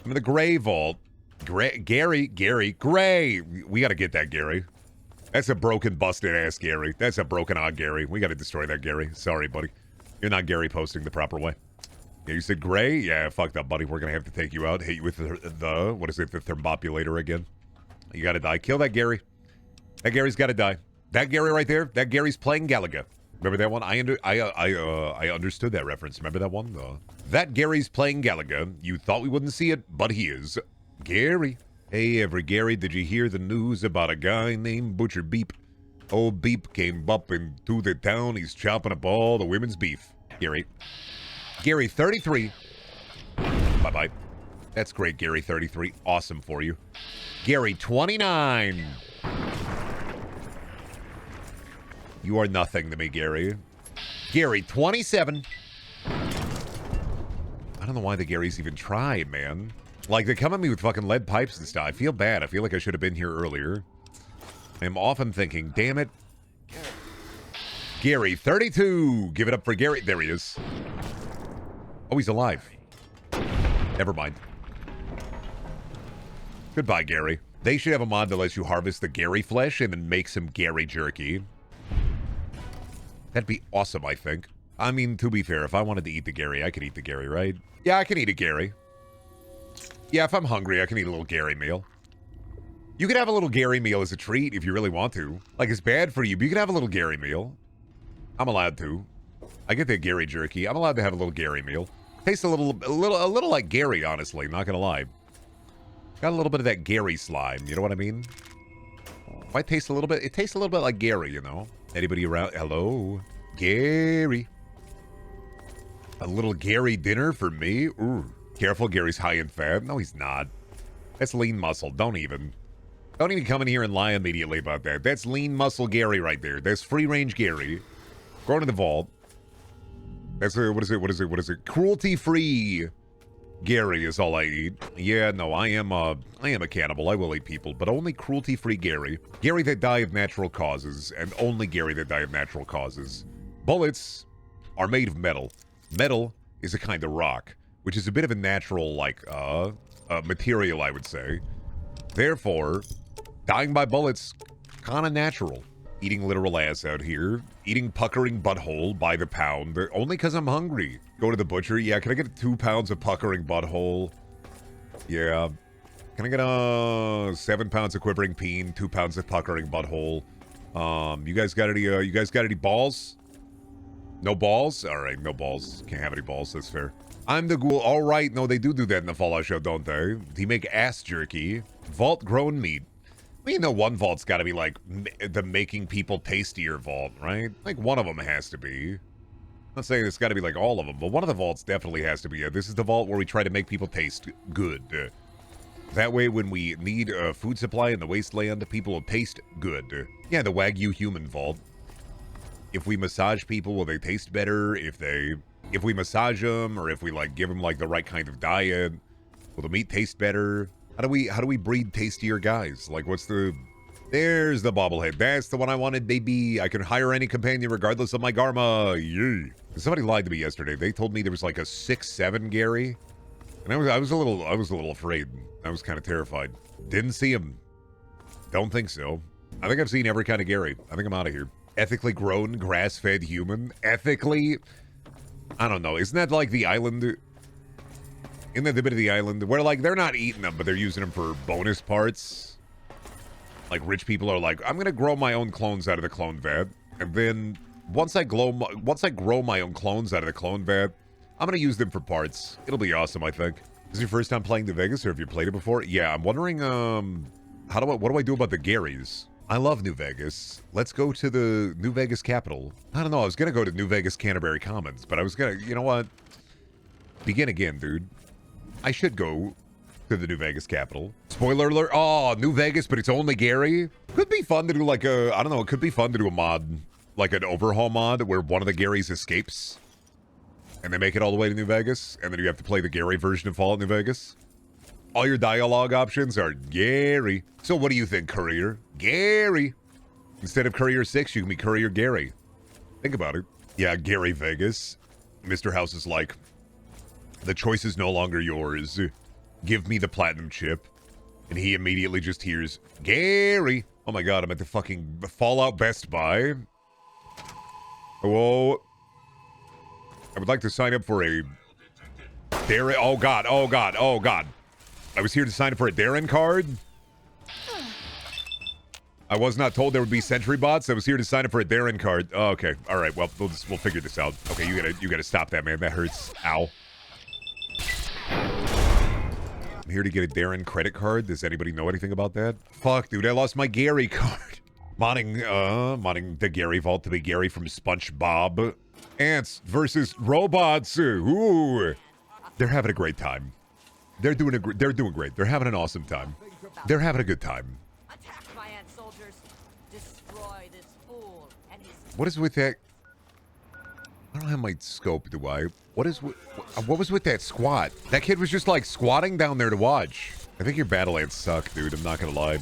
I'm in the gray vault. Gary, gray. We got to get that, Gary. That's a broken, busted ass Gary. That's a broken odd Gary. We got to destroy that, Gary. Sorry, buddy. You're not Gary posting the proper way. Yeah, you said gray? Yeah, fucked up, buddy. We're going to have to take you out. Hit you with the what is it? The thermopulator again. You got to die. Kill that Gary. That Gary's got to die. That Gary right there, that Gary's playing Galaga. Remember that one? I understood that reference. Remember that one? That Gary's playing Galaga. You thought we wouldn't see it, but he is. Gary. Hey, Gary, did you hear the news about a guy named Butcher Beep? Old Beep came up into the town. He's chopping up all the women's beef. Gary. Gary, 33. Bye-bye. That's great, Gary, 33. Awesome for you. Gary, 29. You are nothing to me, Gary. Gary, 27. I don't know why the Garys even tried, man. Like, they come at me with fucking lead pipes and stuff. I feel bad. I feel like I should have been here earlier. I'm often thinking, damn it. Gary, 32. Give it up for Gary. There he is. Oh, he's alive. Never mind. Goodbye, Gary. They should have a mod that lets you harvest the Gary flesh and then make some Gary jerky. That'd be awesome, I think. I mean, to be fair, if I wanted to eat the Gary, I could eat the Gary, right? Yeah, I can eat a Gary. Yeah, if I'm hungry, I can eat a little Gary meal. You could have a little Gary meal as a treat if you really want to. Like, it's bad for you, but you can have a little Gary meal. I'm allowed to. I get that Gary jerky. I'm allowed to have a little Gary meal. Tastes a little like Gary, honestly. Not gonna lie. Got a little bit of that Gary slime. You know what I mean? Might taste a little bit. It tastes a little bit like Gary, you know. Anybody around? Hello, Gary. A little Gary dinner for me. Ooh. Careful, Gary's high in fat. No, he's not. That's lean muscle. Don't even come in here and lie immediately about that. That's lean muscle Gary right there. That's free range Gary. Going to the vault. That's what is it? Cruelty free Gary is all I eat. Yeah, no, I am a cannibal. I will eat people, but only cruelty free Gary. Gary that die of natural causes, and only Gary that die of natural causes. Bullets are made of metal. Metal is a kind of rock, which is a bit of a natural, like, material, I would say. Therefore, dying by bullets, kind of natural. Eating literal ass out here. Eating puckering butthole by the pound. Only because I'm hungry. Go to the butcher. Yeah, can I get 2 pounds of puckering butthole? Yeah. Can I get 7 pounds of quivering peen, 2 pounds of puckering butthole? You guys got any balls? No balls? Alright, no balls. Can't have any balls, that's fair. I'm the ghoul. Alright, no, they do that in the Fallout show, don't they? They make ass jerky. Vault grown meat. I mean, no, one vault's got to be like the making people tastier vault, right? Like one of them has to be. I'm not saying it's got to be like all of them, but one of the vaults definitely has to be. This is the vault where we try to make people taste good. That way, when we need a food supply in the wasteland, people will taste good. Yeah, the Wagyu human vault. If we massage people, will they taste better? If we massage them, or if we like give them like the right kind of diet, will the meat taste better? How do we breed tastier guys? Like, there's the bobblehead. That's the one I wanted, baby. I can hire any companion regardless of my Garma. Yay. Somebody lied to me yesterday. They told me there was like a 6'7" Gary. And I was a little afraid. I was kind of terrified. Didn't see him. Don't think so. I think I've seen every kind of Gary. I think I'm out of here. Ethically grown, grass-fed human. Ethically? I don't know. Isn't that like the island? Isn't that the bit of the island where, like, they're not eating them, but they're using them for bonus parts? Like, rich people are like, I'm going to grow my own clones out of the clone vat. And then, once I grow my own clones out of the clone vat, I'm going to use them for parts. It'll be awesome, I think. Is this your first time playing New Vegas, or have you played it before? Yeah, I'm wondering, what do I do about the Garys? I love New Vegas. Let's go to the New Vegas Capitol. I don't know, I was going to go to New Vegas Canterbury Commons, but I was going to, you know what? Begin again, dude. I should go to the New Vegas Capitol. Spoiler alert. Oh, New Vegas, but it's only Gary. Could be fun to do like a, I don't know, it could be fun to do a mod, like an overhaul mod where one of the Garys escapes and they make it all the way to New Vegas, and then you have to play the Gary version of Fallout New Vegas. All your dialogue options are Gary. So what do you think, Courier? Gary. Instead of Courier 6, you can be Courier Gary. Think about it. Yeah, Gary Vegas. Mr. House is like, the choice is no longer yours. give me the platinum chip. And he immediately just hears, Gary. Oh my god, I'm at the fucking Fallout Best Buy. Whoa. I would like to sign up for a Darren. Oh god, oh god, oh god. I was here to sign up for a Darren card. I was not told there would be sentry bots. I was here to sign up for a Darren card. Oh, okay. All right. Well, we'll figure this out. Okay, you gotta stop that, man. That hurts. Ow. I'm here to get a Darren credit card. Does anybody know anything about that? Fuck, dude. I lost my Gary card. Modding the Gary Vault to be Gary from SpongeBob. Ants versus robots. Ooh. They're having a great time. They're doing great. They're having an awesome time. They're having a good time. What is with that? I don't have my scope, do I? What was with that squat? That kid was just like squatting down there to watch. I think your Battlelands suck, dude. I'm not gonna lie.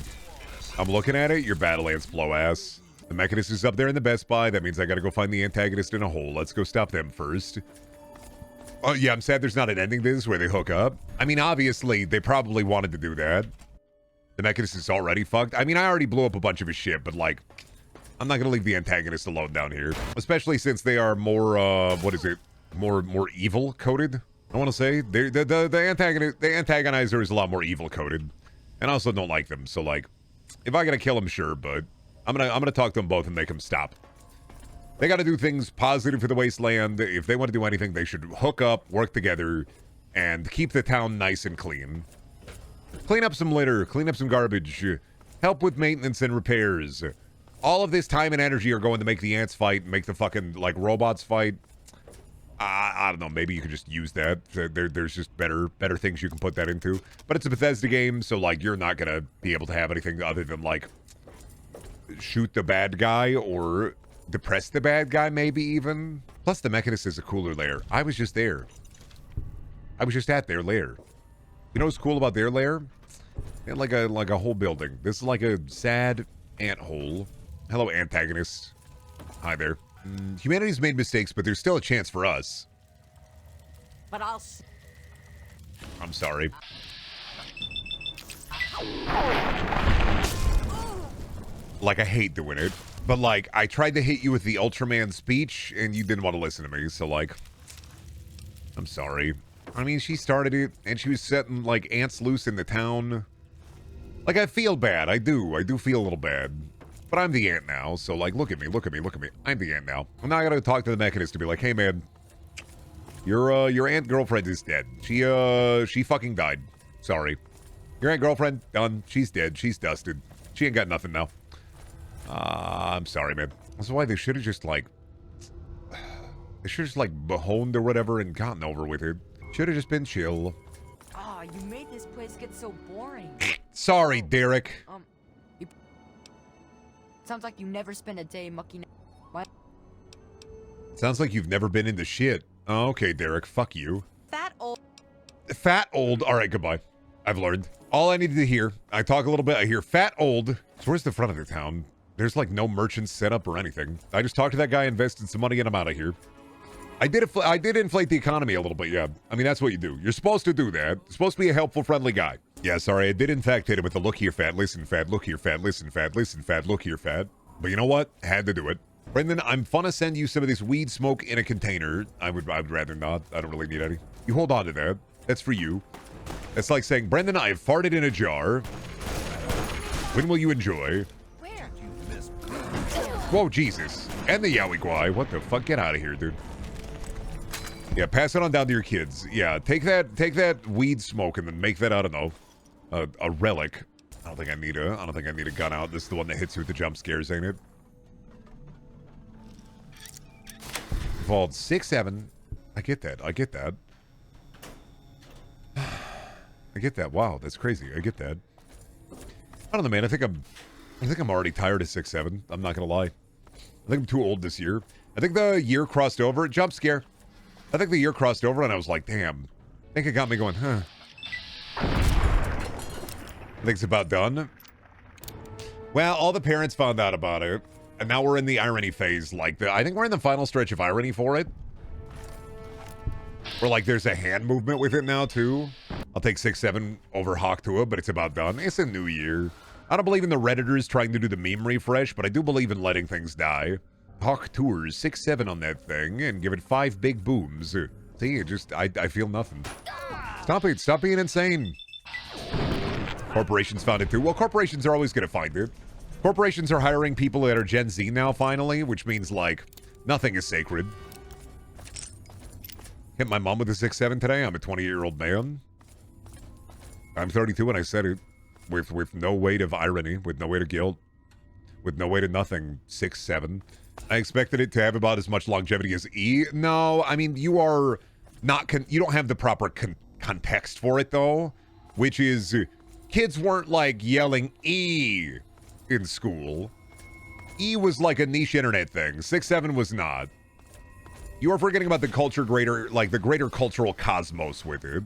I'm looking at it. Your Battlelands blow ass. The Mechanist is up there in the Best Buy. That means I gotta go find the antagonist in a hole. Let's go stop them first. Oh yeah, I'm sad there's not an ending to this where they hook up. I mean, obviously they probably wanted to do that. The Mechanist is already fucked. I mean, I already blew up a bunch of his shit, but like, I'm not gonna leave the antagonist alone down here, especially since they are more, what is it? More evil coded. I want to say the antagonizer is a lot more evil coded, and I also don't like them. So like, if I gotta kill them, sure, but I'm gonna talk to them both and make them stop. They got to do things positive for the Wasteland. If they want to do anything, they should hook up, work together, and keep the town nice and clean. Clean up some litter, clean up some garbage, help with maintenance and repairs. All of this time and energy are going to make the ants fight, make the fucking, like, robots fight. I don't know, maybe you could just use that. There's just better things you can put that into. But it's a Bethesda game, so, like, you're not gonna be able to have anything other than, like, shoot the bad guy or depress the bad guy, maybe even. Plus, the Mechanist is a cooler lair. I was just there. I was just at their lair. You know what's cool about their lair? They had like a whole building. This is like a sad ant hole. Hello, antagonist. Hi there. Humanity's made mistakes, but there's still a chance for us. But I'm sorry. Like, I hate doing it. But, like, I tried to hit you with the Ultraman speech, and you didn't want to listen to me, so, like, I'm sorry. I mean, she started it, and she was setting, like, ants loose in the town. Like, I feel bad. I do feel a little bad. But I'm the ant now, so, like, look at me. I'm the ant now. Well, now I gotta talk to the Mechanist to be like, hey, man, your ant girlfriend is dead. She fucking died. Sorry. Your ant girlfriend, done. She's dead. She's dusted. She ain't got nothing now. I'm sorry, man. That's why they should have just, like, behoned or whatever and gotten over with it. Should have just been chill. Oh, you made this place get so boring. Sorry, Derek. Sounds like you never spent a day mucking. What? Sounds like you've never been in the shit. Oh, okay, Derek. Fuck you. Fat old. Fat old. All right, goodbye. I've learned. All I needed to hear. I talk a little bit. I hear fat old. So where's the front of the town? There's like no merchants set up or anything. I just talked to that guy, invested some money, and I'm out of here. I did inflate the economy a little bit, yeah. I mean, that's what you do. You're supposed to do that. You're supposed to be a helpful, friendly guy. Yeah, sorry, I did in fact hit him with the look here, fat, listen, fat, look here, fat, listen, fat, listen, fat, look here, fat. But you know what? Had to do it. Brendan, I'm fun to send you some of this weed smoke in a container. I would rather not. I don't really need any. You hold on to that. That's for you. That's like saying, Brendan, I have farted in a jar. When will you enjoy? Where? Whoa, Jesus. And the Yowie Guai. What the fuck? Get out of here, dude. Yeah, pass it on down to your kids. Yeah, take that weed smoke and then make that, I don't know, a relic. I don't think I need a gun out. This is the one that hits you with the jump scares, ain't it? Vault 6-7. I get that. I get that. I get that. Wow, that's crazy. I get that. I don't know, man. I think I'm already tired of 6-7. I'm not gonna lie. I think I'm too old this year. I think the year crossed over. Jump scare. I think the year crossed over and I was like, damn. I think it got me going, huh. I think it's about done. Well, all the parents found out about it. And now we're in the irony phase. Like, I think we're in the final stretch of irony for it. Where, like, there's a hand movement with it now, too. I'll take 6-7 over Hawk Tour, but it's about done. It's a new year. I don't believe in the Redditors trying to do the meme refresh, but I do believe in letting things die. Hawk Tours 6-7 on that thing and give it 5 big booms. See, I feel nothing. Stop it. Stop being insane. Corporations found it too. Well, corporations are always going to find it. Corporations are hiring people that are Gen Z now, finally, which means, like, nothing is sacred. Hit my mom with a 6-7 today. I'm a 20-year-old man. I'm 32 and I said it with no weight of irony, with no weight of guilt, with no weight of nothing. 6-7. I expected it to have about as much longevity as E. No, I mean, you are not... you don't have the proper context for it, though, which is... kids weren't, like, yelling E in school. E was like a niche internet thing. 6-7 was not. You are forgetting about the culture greater, like, the greater cultural cosmos with it.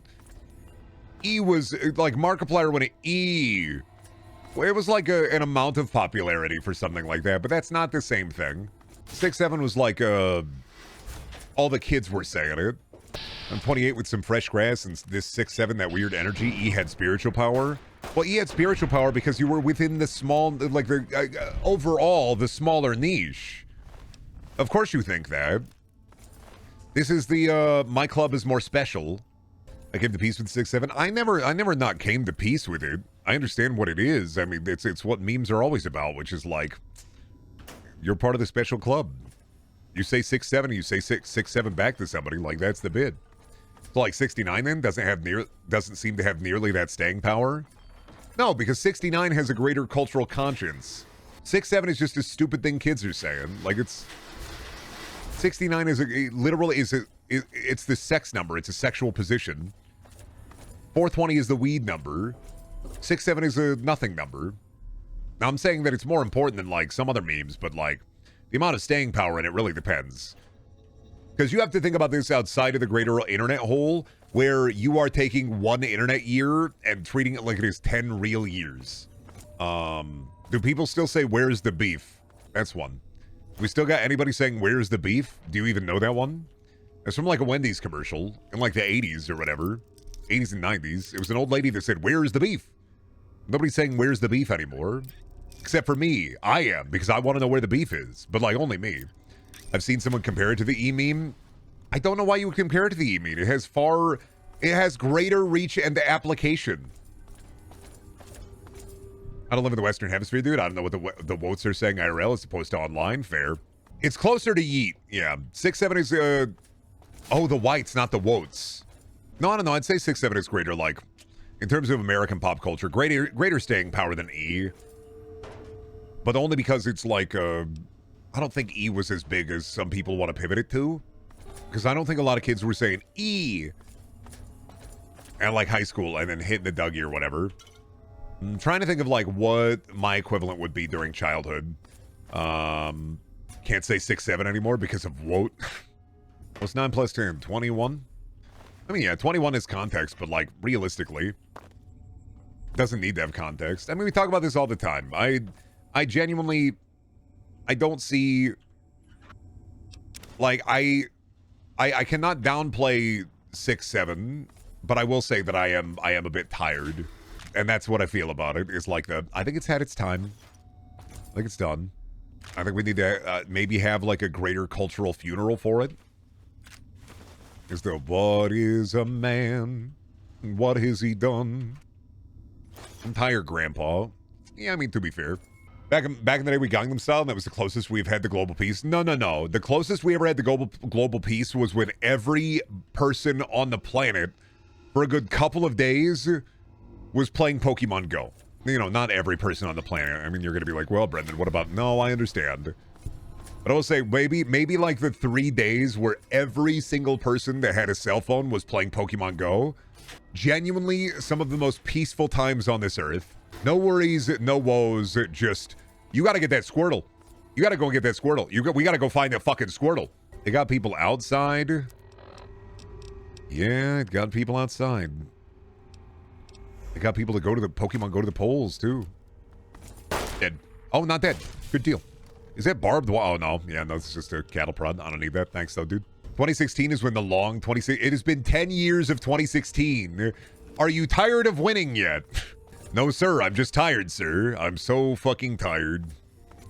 E was, like, Markiplier when it E... well, it was like an amount of popularity for something like that, but that's not the same thing. 6-7 was like, all the kids were saying it. I'm 28 with some fresh grass, and this 6-7, that weird energy. E had spiritual power. Well, E had spiritual power because you were within the small, like, the overall, the smaller niche. Of course you think that. This is the, my club is more special. I came to peace with 6-7. I never not came to peace with it. I understand what it is. I mean, it's what memes are always about, which is like, you're part of the special club. You say 6-7, you say 6-7 back to somebody, like that's the bid. So like 69 then doesn't seem to have nearly that staying power. No, because 69 has a greater cultural conscience. 6-7 is just a stupid thing kids are saying. Like it's 69 is it's the sex number. It's a sexual position. 420 is the weed number. 6-7 is a nothing number. Now, I'm saying that it's more important than, like, some other memes, but, like, the amount of staying power in it really depends. Because you have to think about this outside of the greater internet whole, where you are taking one internet year and treating it like it is 10 real years. Do people still say, where's the beef? That's one. We still got anybody saying, where's the beef? Do you even know that one? It's from, like, a Wendy's commercial in, like, the 80s or whatever. 80s and 90s. It was an old lady that said, where's the beef? Nobody's saying, where's the beef anymore? Except for me. I am, because I want to know where the beef is. But, like, only me. I've seen someone compare it to the E-meme. I don't know why you would compare it to the E-meme. It has greater reach and application. I don't live in the Western Hemisphere, dude. I don't know what the votes are saying IRL as opposed to online. Fair. It's closer to Yeet. Yeah. 6-7 is, oh, the whites, not the wotes. No. I'd say 6-7 is greater, like, in terms of American pop culture, greater staying power than E. But only because it's like, I don't think E was as big as some people want to pivot it to. Because I don't think a lot of kids were saying E at, like, high school and then hitting the Dougie or whatever. I'm trying to think of, like, what my equivalent would be during childhood. Can't say 6-7 anymore because of WOT. What's 9 plus 10? 21? I mean, yeah, 21 is context, but, like, realistically, doesn't need to have context. I mean, we talk about this all the time. I genuinely, I don't see, like, I cannot downplay 6-7, but I will say that I am a bit tired, and that's what I feel about it. It's like I think it's had its time. I think it's done. I think we need to maybe have, like, a greater cultural funeral for it. Is the what is a man? What has he done? I'm tired, Grandpa. Yeah, I mean, to be fair. Back in the day, we Gangnam Style, and that was the closest we've had to global peace. No. The closest we ever had to global peace was when every person on the planet, for a good couple of days, was playing Pokemon Go. You know, not every person on the planet. I mean, you're going to be like, well, Brendan, what about... No, I understand. But I will say, maybe like the 3 days where every single person that had a cell phone was playing Pokemon Go. Genuinely, some of the most peaceful times on this earth. No worries, no woes, just... You gotta get that Squirtle. You gotta go get that Squirtle. We gotta go find that fucking Squirtle. They got people outside. Yeah, it got people outside. They got people to go to the Pokemon, go to the polls, too. Dead. Oh, not dead. Good deal. Is that barbed wire? Oh, no. Yeah, no, it's just a cattle prod. I don't need that. Thanks, though, dude. 2016 is when the long... It has been 10 years of 2016. Are you tired of winning yet? No, sir. I'm just tired, sir. I'm so fucking tired.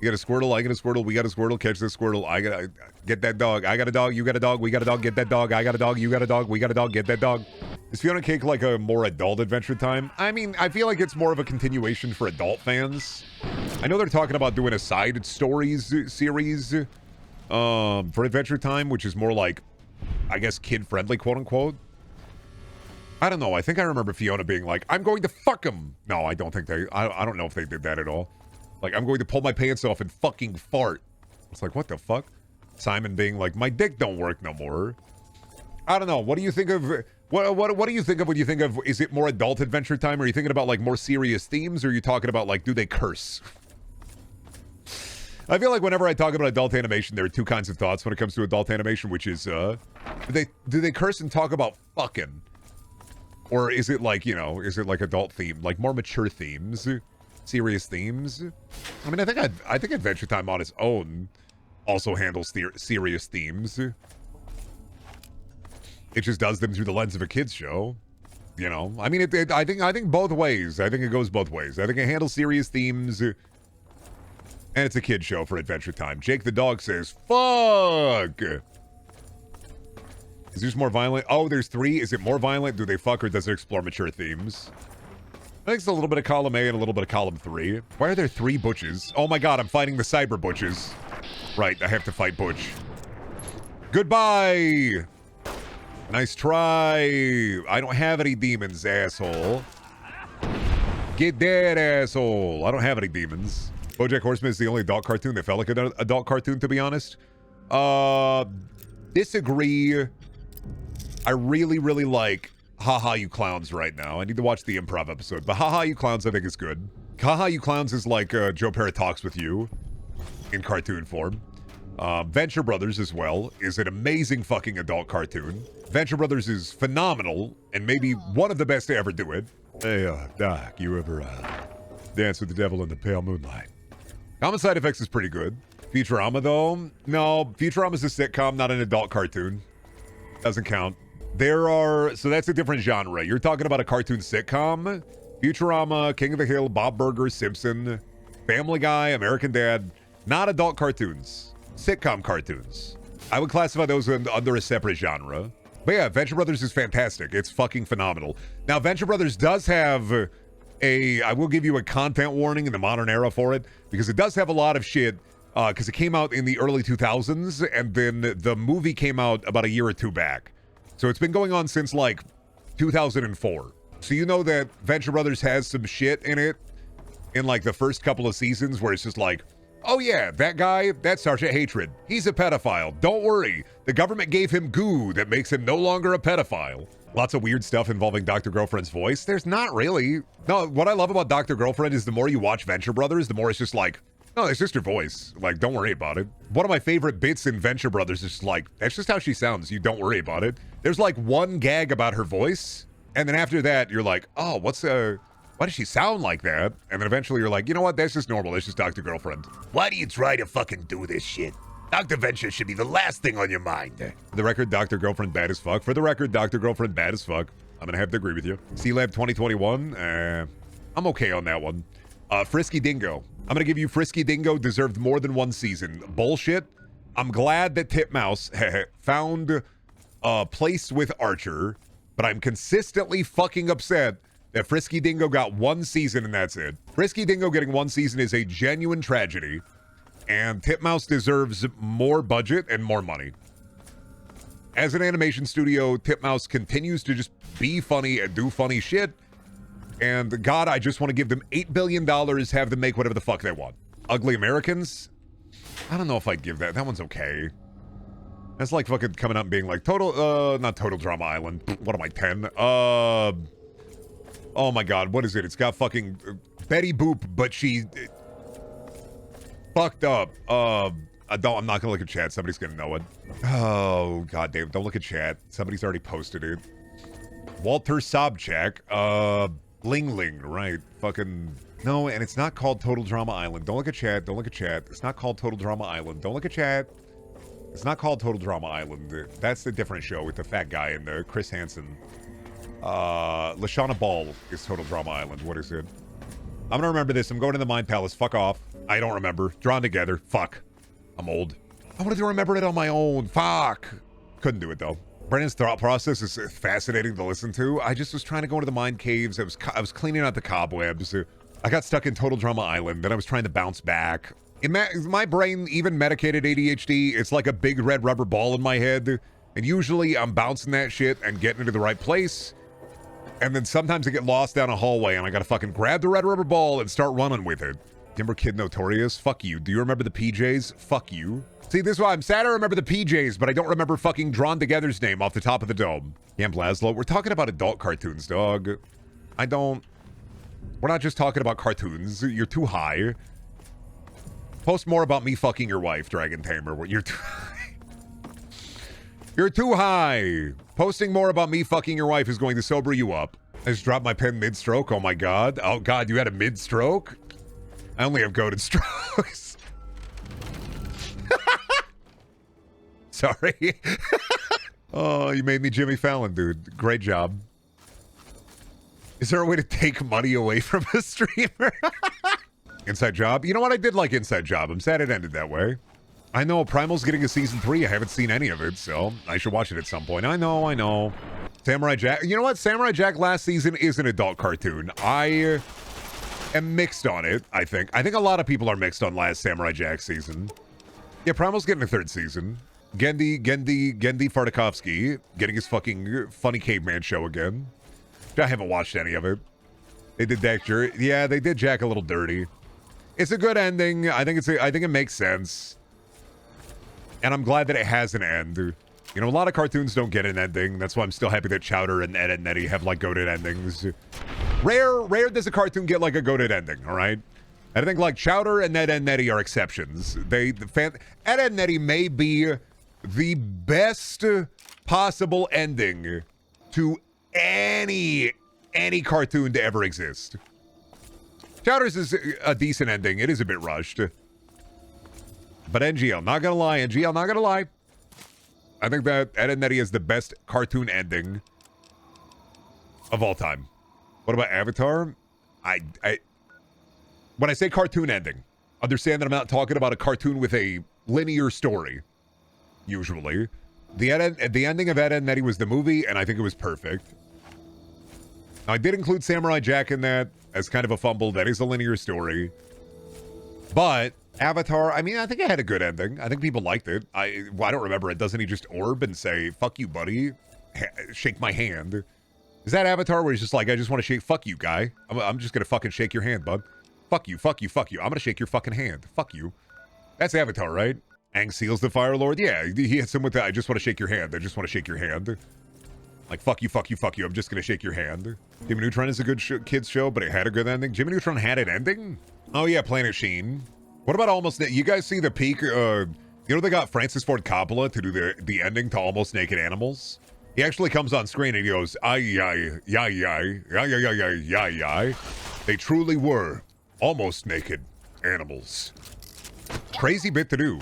You got a Squirtle, I got a Squirtle, we got a Squirtle, catch this Squirtle, I gotta get that dog, I got a dog, you got a dog, we got a dog, get that dog, I got a dog, you got a dog, we got a dog, get that dog. Is Fiona Cake like a more adult Adventure Time? I mean, I feel like it's more of a continuation for adult fans. I know they're talking about doing a side stories series for Adventure Time, which is more like, I guess, kid-friendly, quote-unquote. I don't know, I think I remember Fiona being like, I'm going to fuck him. No, I don't think they, I don't know if they did that at all. Like, I'm going to pull my pants off and fucking fart. It's like, what the fuck? Simon being like, my dick don't work no more. I don't know. What do you think of... What do you think of when you think of... Is it more adult Adventure Time? Are you thinking about, like, more serious themes? Or are you talking about, like, do they curse? I feel like whenever I talk about adult animation, there are two kinds of thoughts when it comes to adult animation, which is, do they curse and talk about fucking? Or is it like, you know, is it like adult theme? Like, more mature themes? Serious themes. I mean, I think Adventure Time on its own also handles serious themes. It just does them through the lens of a kids show. You know, I mean, I think both ways. I think it goes both ways. I think it handles serious themes, and it's a kid show for Adventure Time. Jake the dog says, "Fuck." Is this more violent? Oh, there's 3. Is it more violent? Do they fuck or does it explore mature themes? I think it's a little bit of column A and a little bit of column 3. Why are there 3 Butches? Oh my god, I'm fighting the cyber Butches. Right, I have to fight Butch. Goodbye! Nice try. I don't have any demons, asshole. Get dead, asshole. I don't have any demons. BoJack Horseman is the only adult cartoon that felt like an adult cartoon, to be honest. Disagree. I really, really like Haha You Clowns right now. I need to watch the improv episode, but Haha You Clowns I think is good. Haha You Clowns is like Joe Parrott Talks With You in cartoon form. Venture Brothers as well is an amazing fucking adult cartoon. Venture Brothers is phenomenal and maybe one of the best to ever do it. Hey, Doc, you ever dance with the devil in the pale moonlight? Common Side Effects is pretty good. Futurama though? No, Futurama's a sitcom, not an adult cartoon. Doesn't count. So that's a different genre. You're talking about a cartoon sitcom. Futurama, King of the Hill, Bob Burger, Simpson, Family Guy, American Dad. Not adult cartoons. Sitcom cartoons. I would classify those under a separate genre. But yeah, Venture Brothers is fantastic. It's fucking phenomenal. Now, Venture Brothers does have I will give you a content warning in the modern era for it, because it does have a lot of shit, because it came out in the early 2000s, and then the movie came out about a year or two back. So it's been going on since like 2004. So you know that Venture Brothers has some shit in it in like the first couple of seasons where it's just like, oh yeah, that guy, that's Sergeant Hatred. He's a pedophile. Don't worry. The government gave him goo that makes him no longer a pedophile. Lots of weird stuff involving Dr. Girlfriend's voice. There's not really. No, what I love about Dr. Girlfriend is the more you watch Venture Brothers, the more it's just like, no, it's just her voice. Like, don't worry about it. One of my favorite bits in Venture Brothers is like, that's just how she sounds. You don't worry about it. There's like one gag about her voice, and then after that, you're like, oh, why does she sound like that? And then eventually you're like, you know what? That's just normal. That's just Dr. Girlfriend. Why do you try to fucking do this shit? Dr. Venture should be the last thing on your mind. For the record, Dr. Girlfriend bad as fuck. For the record, Dr. Girlfriend bad as fuck. I'm gonna have to agree with you. C-Lab 2021, I'm okay on that one. Frisky Dingo. I'm gonna give you Frisky Dingo deserved more than one season. Bullshit. I'm glad that Titmouse found a place with Archer, but I'm consistently fucking upset that Frisky Dingo got one season and that's it. Frisky Dingo getting one season is a genuine tragedy, and Titmouse deserves more budget and more money. As an animation studio, Titmouse continues to just be funny and do funny shit, and God, I just want to give them $8 billion, have them make whatever the fuck they want. Ugly Americans? I don't know if I'd give that. That one's okay. That's like fucking coming up and being like, not Total Drama Island. What am I, 10? Oh my god, what is it? It's got fucking Betty Boop, but she fucked up. I'm not gonna look at chat. Somebody's gonna know it. Oh god damn, don't look at chat. Somebody's already posted it. Walter Sobchak. Ling Ling, right? Fucking no, and it's not called Total Drama Island. Don't look at chat. Don't look at chat. It's not called Total Drama Island. Don't look at chat. It's not called Total Drama Island. That's the different show with the fat guy and Chris Hansen. Lashana Ball is Total Drama Island. What is it? I'm gonna remember this. I'm going to the Mind Palace. Fuck off. I don't remember. Drawn Together. Fuck. I'm old. I wanted to remember it on my own. Fuck. Couldn't do it though. Brennan's thought process is fascinating to listen to. I just was trying to go into the mind caves. I was cleaning out the cobwebs. I got stuck in Total Drama Island. Then I was trying to bounce back. My brain, even medicated ADHD, it's like a big red rubber ball in my head. And usually I'm bouncing that shit and getting into the right place. And then sometimes I get lost down a hallway and I gotta fucking grab the red rubber ball and start running with it. Remember Kid Notorious? Fuck you. Do you remember the PJs? Fuck you. See, this is why I'm sad I remember the PJs, but I don't remember fucking Drawn Together's name off the top of the dome. Camp Laszlo, we're talking about adult cartoons, dog. We're not just talking about cartoons. You're too high. Post more about me fucking your wife, Dragon Tamer. You're too high. You're too high. Posting more about me fucking your wife is going to sober you up. I just dropped my pen mid-stroke. Oh my god. Oh god, you had a mid-stroke? I only have goated strokes. Sorry. Oh, you made me Jimmy Fallon, dude. Great job. Is there a way to take money away from a streamer? Inside Job? You know what? I did like Inside Job. I'm sad it ended that way. I know Primal's getting a season 3. I haven't seen any of it, so I should watch it at some point. I know. Samurai Jack. You know what? Samurai Jack last season is an adult cartoon. I am mixed on it, I think. I think a lot of people are mixed on last Samurai Jack season. Yeah, Primal's getting a 3rd season. Gendy Fartakovsky getting his fucking funny caveman show again. I haven't watched any of it. They did yeah, they did Jack a little dirty. It's a good ending. I think it makes sense. And I'm glad that it has an end. You know, a lot of cartoons don't get an ending. That's why I'm still happy that Chowder and Ed and Nettie have like goated endings. Rare does a cartoon get like a goated ending, all right? And I think like Chowder and Ed and Nettie are exceptions. Ed and Nettie may be the best possible ending to any cartoon to ever exist. Chowder's is a decent ending. It is a bit rushed. But NGL, not gonna lie. I think that Ed and Nettie is the best cartoon ending of all time. What about Avatar? When I say cartoon ending, understand that I'm not talking about a cartoon with a linear story. Usually. The ending of Ed, Edd n Eddy was the movie, and I think it was perfect. Now, I did include Samurai Jack in that as kind of a fumble. That is a linear story. But Avatar, I mean, I think it had a good ending. I think people liked it. I don't remember it. Doesn't he just orb and say, fuck you, buddy? Shake my hand. Is that Avatar where he's just like, I just want to shake, fuck you, guy. I'm just going to fucking shake your hand, bud. Fuck you, fuck you, fuck you. I'm going to shake your fucking hand. Fuck you. That's Avatar, right? Aang Seals the Fire Lord? Yeah, he hits him with that, I just want to shake your hand. I just want to shake your hand. Like, fuck you, fuck you, fuck you. I'm just going to shake your hand. Jimmy Neutron is a good kids show, but it had a good ending. Jimmy Neutron had an ending? Oh, yeah, Planet Sheen. What about Almost Naked? You guys see the peak? You know they got Francis Ford Coppola to do the ending to Almost Naked Animals? He actually comes on screen and he goes, ay. They truly were almost naked animals. Crazy bit to do.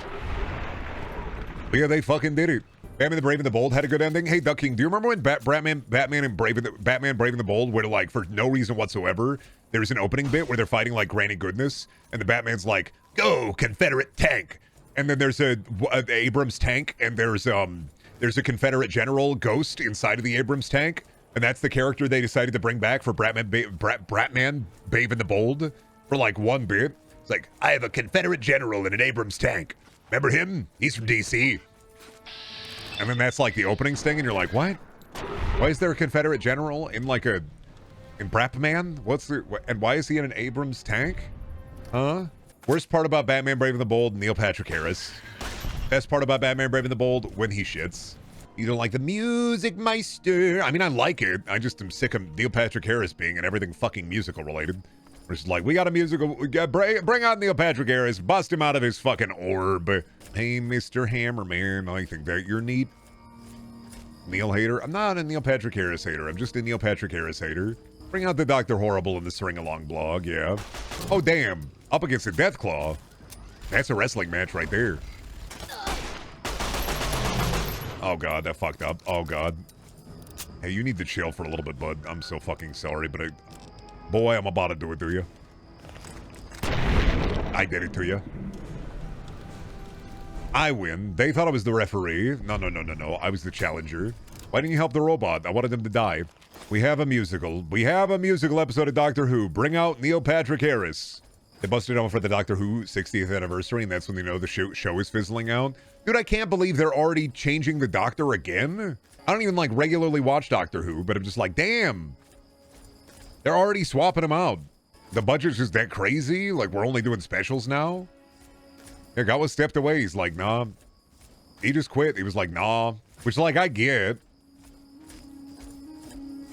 But yeah, they fucking did it. Batman the Brave and the Bold had a good ending. Hey, Duck King, do you remember when Batman Brave and the Bold, where like for no reason whatsoever, there's an opening bit where they're fighting like Granny Goodness, and the Batman's like, "Go, Confederate tank!" And then there's a Abrams tank, and there's a Confederate general Ghost inside of the Abrams tank, and that's the character they decided to bring back for Bratman Brave and the Bold for like one bit. It's like, I have a Confederate general in an Abrams tank. Remember him? He's from DC. And then that's like the opening sting, and you're like, what? Why is there a Confederate general in like in Bratman? And why is he in an Abrams tank? Huh? Worst part about Batman Brave and the Bold, Neil Patrick Harris. Best part about Batman Brave and the Bold, when he shits. You don't like the music, Meister. I mean, I like it. I just am sick of Neil Patrick Harris being in everything fucking musical related. It's like, we got a musical, bring out Neil Patrick Harris, bust him out of his fucking orb. Hey, Mr. Hammerman, I think that you're neat. Neil hater? I'm not a Neil Patrick Harris hater. I'm just a Neil Patrick Harris hater. Bring out the Dr. Horrible in the String Along blog, yeah. Oh, damn. Up against the Deathclaw. That's a wrestling match right there. Oh, God, that fucked up. Oh, God. Hey, you need to chill for a little bit, bud. I'm so fucking sorry, but boy, I'm about to do it to you. I did it to you. I win. They thought I was the referee. No. I was the challenger. Why didn't you help the robot? I wanted him to die. We have a musical. We have a musical episode of Doctor Who. Bring out Neil Patrick Harris. They busted on for the Doctor Who 60th anniversary, and that's when they know the show is fizzling out. Dude, I can't believe they're already changing the Doctor again. I don't even, like, regularly watch Doctor Who, but I'm just like, damn. They're already swapping him out. The budget's just that crazy? Like, we're only doing specials now? Yeah, Gatwa stepped away. He's like, nah. He just quit. He was like, nah. Which, like, I get.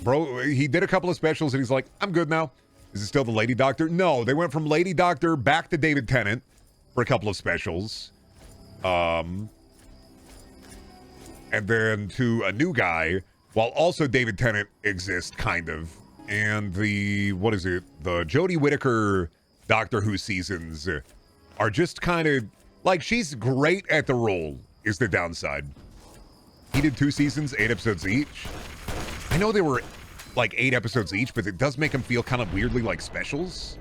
Bro, he did a couple of specials, and he's like, I'm good now. Is it still the Lady Doctor? No, they went from Lady Doctor back to David Tennant for a couple of specials. And then to a new guy, while also David Tennant exists, kind of. And the, what is it? The Jodie Whittaker Doctor Who seasons are just kind of, like, she's great at the role, is the downside. He did 2 seasons, 8 episodes each. I know they were, like, 8 episodes each, but it does make them feel kind of weirdly like specials.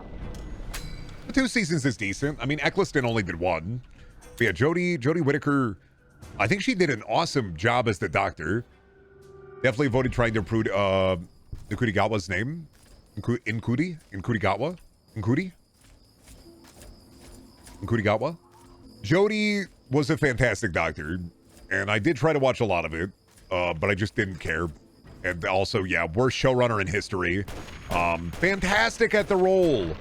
The 2 seasons is decent. I mean, Eccleston only did 1. But yeah, Jodie Whittaker, I think she did an awesome job as the Doctor. Definitely avoided trying to improve Nkudi Gatwa's name. Nkudi Gatwa? Nkudi Gatwa? Jodie was a fantastic Doctor, and I did try to watch a lot of it, but I just didn't care. And also, yeah, worst showrunner in history. Fantastic at the role.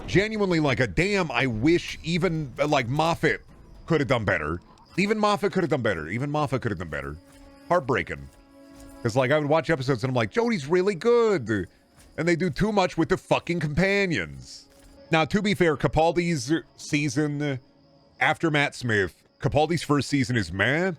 Genuinely, like, a damn, I wish even, like, Moffat could have done better. Even Moffat could have done better. Heartbreaking. Because, like, I would watch episodes and I'm like, Jodie's really good. And they do too much with the fucking companions. Now, to be fair, Capaldi's season after Matt Smith, Capaldi's first season is meh.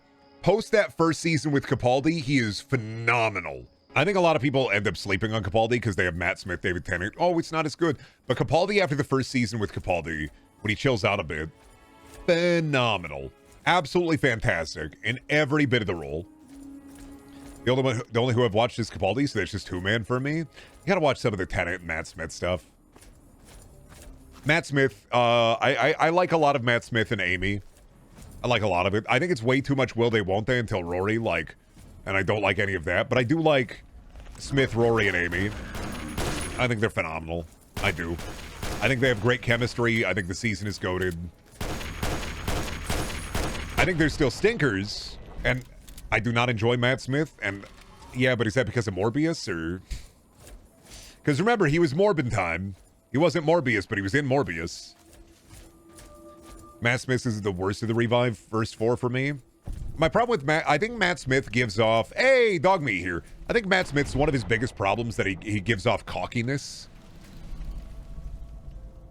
Post that first season with Capaldi, he is phenomenal. I think a lot of people end up sleeping on Capaldi because they have Matt Smith, David Tennant. Oh, it's not as good. But Capaldi after the first season with Capaldi, when he chills out a bit, phenomenal. Absolutely fantastic in every bit of the role. The only who I've watched is Capaldi, so that's just 2-man for me. You gotta watch some of the Tennant and Matt Smith stuff. Matt Smith, I like a lot of Matt Smith and Amy. I like a lot of it. I think it's way too much will they, won't they until Rory, like, and I don't like any of that. But I do like Smith, Rory, and Amy. I think they're phenomenal. I do. I think they have great chemistry. I think the season is goated. I think there's still stinkers, and I do not enjoy Matt Smith. And yeah, but is that because of Morbius, or? Because remember, he was Morbin time. He wasn't Morbius, but he was in Morbius. Matt Smith is the worst of the Revive first 4 for me. My problem with Matt, I think Matt Smith gives off, hey, dog meat here. I think Matt Smith's one of his biggest problems that he gives off cockiness.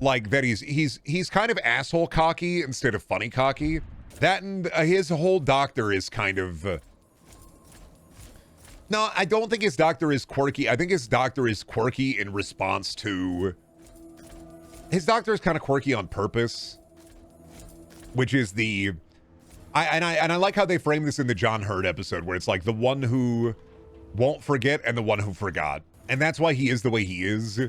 Like that he's kind of asshole cocky instead of funny cocky. That and his whole Doctor is kind of... No, I don't think his Doctor is quirky. I think his Doctor is quirky in response to... His Doctor is kind of quirky on purpose. Which is the... I like how they frame this in the John Hurt episode, where it's like the one who won't forget and the one who forgot. And that's why he is the way he is.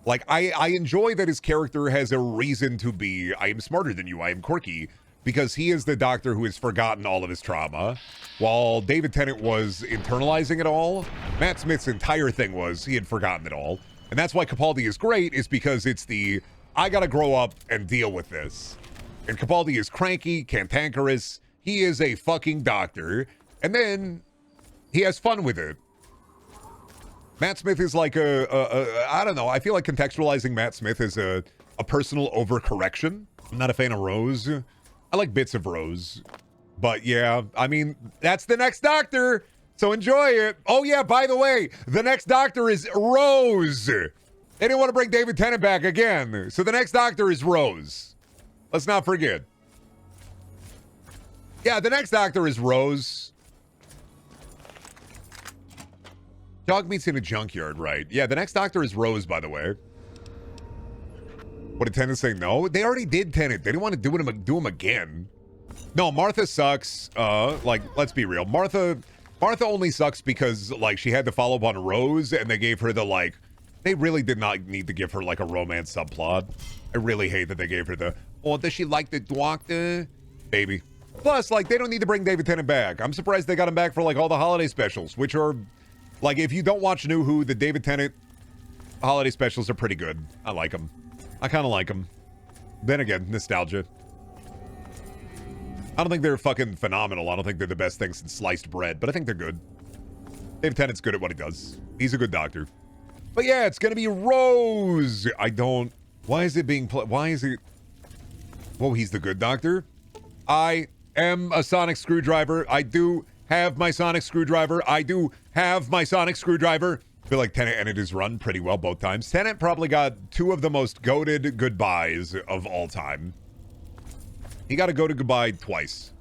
Like, I enjoy that his character has a reason to be, I am smarter than you, I am quirky, because he is the Doctor who has forgotten all of his trauma. While David Tennant was internalizing it all, Matt Smith's entire thing was he had forgotten it all. And that's why Capaldi is great, is because it's the, I gotta grow up and deal with this. And Capaldi is cranky, cantankerous. He is a fucking doctor. And then he has fun with it. Matt Smith is like I don't know. I feel like contextualizing Matt Smith as a personal overcorrection. I'm not a fan of Rose. I like bits of Rose. But yeah, I mean, that's the next Doctor. So enjoy it. Oh yeah, by the way, the next Doctor is Rose. They didn't want to bring David Tennant back again. So the next Doctor is Rose. Let's not forget. Yeah, the next Doctor is Rose. Dog meat's in a junkyard, right? Yeah, the next Doctor is Rose, by the way. What did Tennant say? No? They already did Tennant. They didn't want to do him again. No, Martha sucks. Like, let's be real. Martha Martha only sucks because, like, she had to follow up on Rose, and they gave her the, like, they really did not need to give her, like, a romance subplot. I really hate that they gave her the, oh, does she like the doctor? Baby. Plus, like, they don't need to bring David Tennant back. I'm surprised they got him back for, like, all the holiday specials, which are, like, if you don't watch New Who, the David Tennant holiday specials are pretty good. I like them. I kind of like them. Then again, nostalgia. I don't think they're fucking phenomenal. I don't think they're the best thing since sliced bread, but I think they're good. David Tennant's good at what he does. He's a good doctor. But yeah, it's gonna be Rose. I don't... Why is it being... Why is it... Well, he's the good doctor. I am a sonic screwdriver. I do have my sonic screwdriver. I do have my sonic screwdriver. I feel like Tennant ended his run pretty well both times. Tennant probably got 2 of the most goated goodbyes of all time. He got to go to goodbye twice.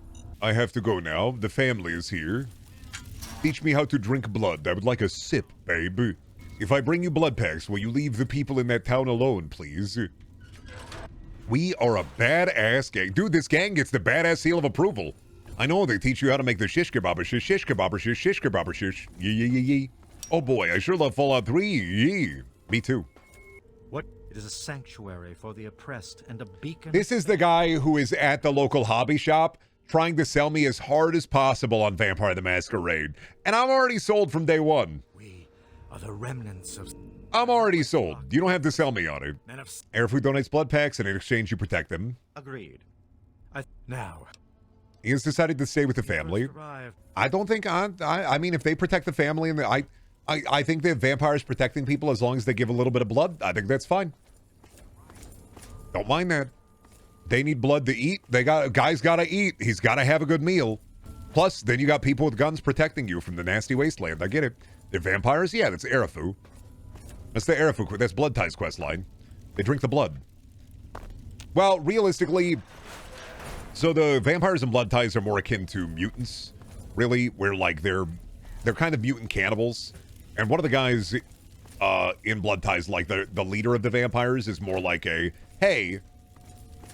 I have to go now. The family is here. Teach me how to drink blood. I would like a sip, babe. If I bring you blood packs, will you leave the people in that town alone, please? We are a badass gang. Dude, this gang gets the badass seal of approval. I know they teach you how to make the shish kebab, shish kebab, shish kebab, shish. Yee. Oh boy, I sure love Fallout 3. Yee. Me too. What? It is a sanctuary for the oppressed and a beacon. This is the guy who is at the local hobby shop trying to sell me as hard as possible on Vampire the Masquerade. And I'm already sold from day one. We are the remnants of... I'm already sold. You don't have to sell me on it. Men of... Airfood donates blood packs, and in exchange you protect them. Agreed. Now... He has decided to stay with the family. I don't think... I mean, if they protect the family, and I think that vampires protecting people as long as they give a little bit of blood, I think that's fine. Don't mind that. They need blood to eat. Guys gotta eat. He's gotta have a good meal. Plus, then you got people with guns protecting you from the nasty wasteland. I get it. They're vampires? Yeah, that's Arafu. That's the Arafu. That's Blood Ties quest line. They drink the blood. Well, realistically, so the vampires and Blood Ties are more akin to mutants, really, where like they're kind of mutant cannibals. And one of the guys in Blood Ties, like the leader of the vampires, is more like a, hey,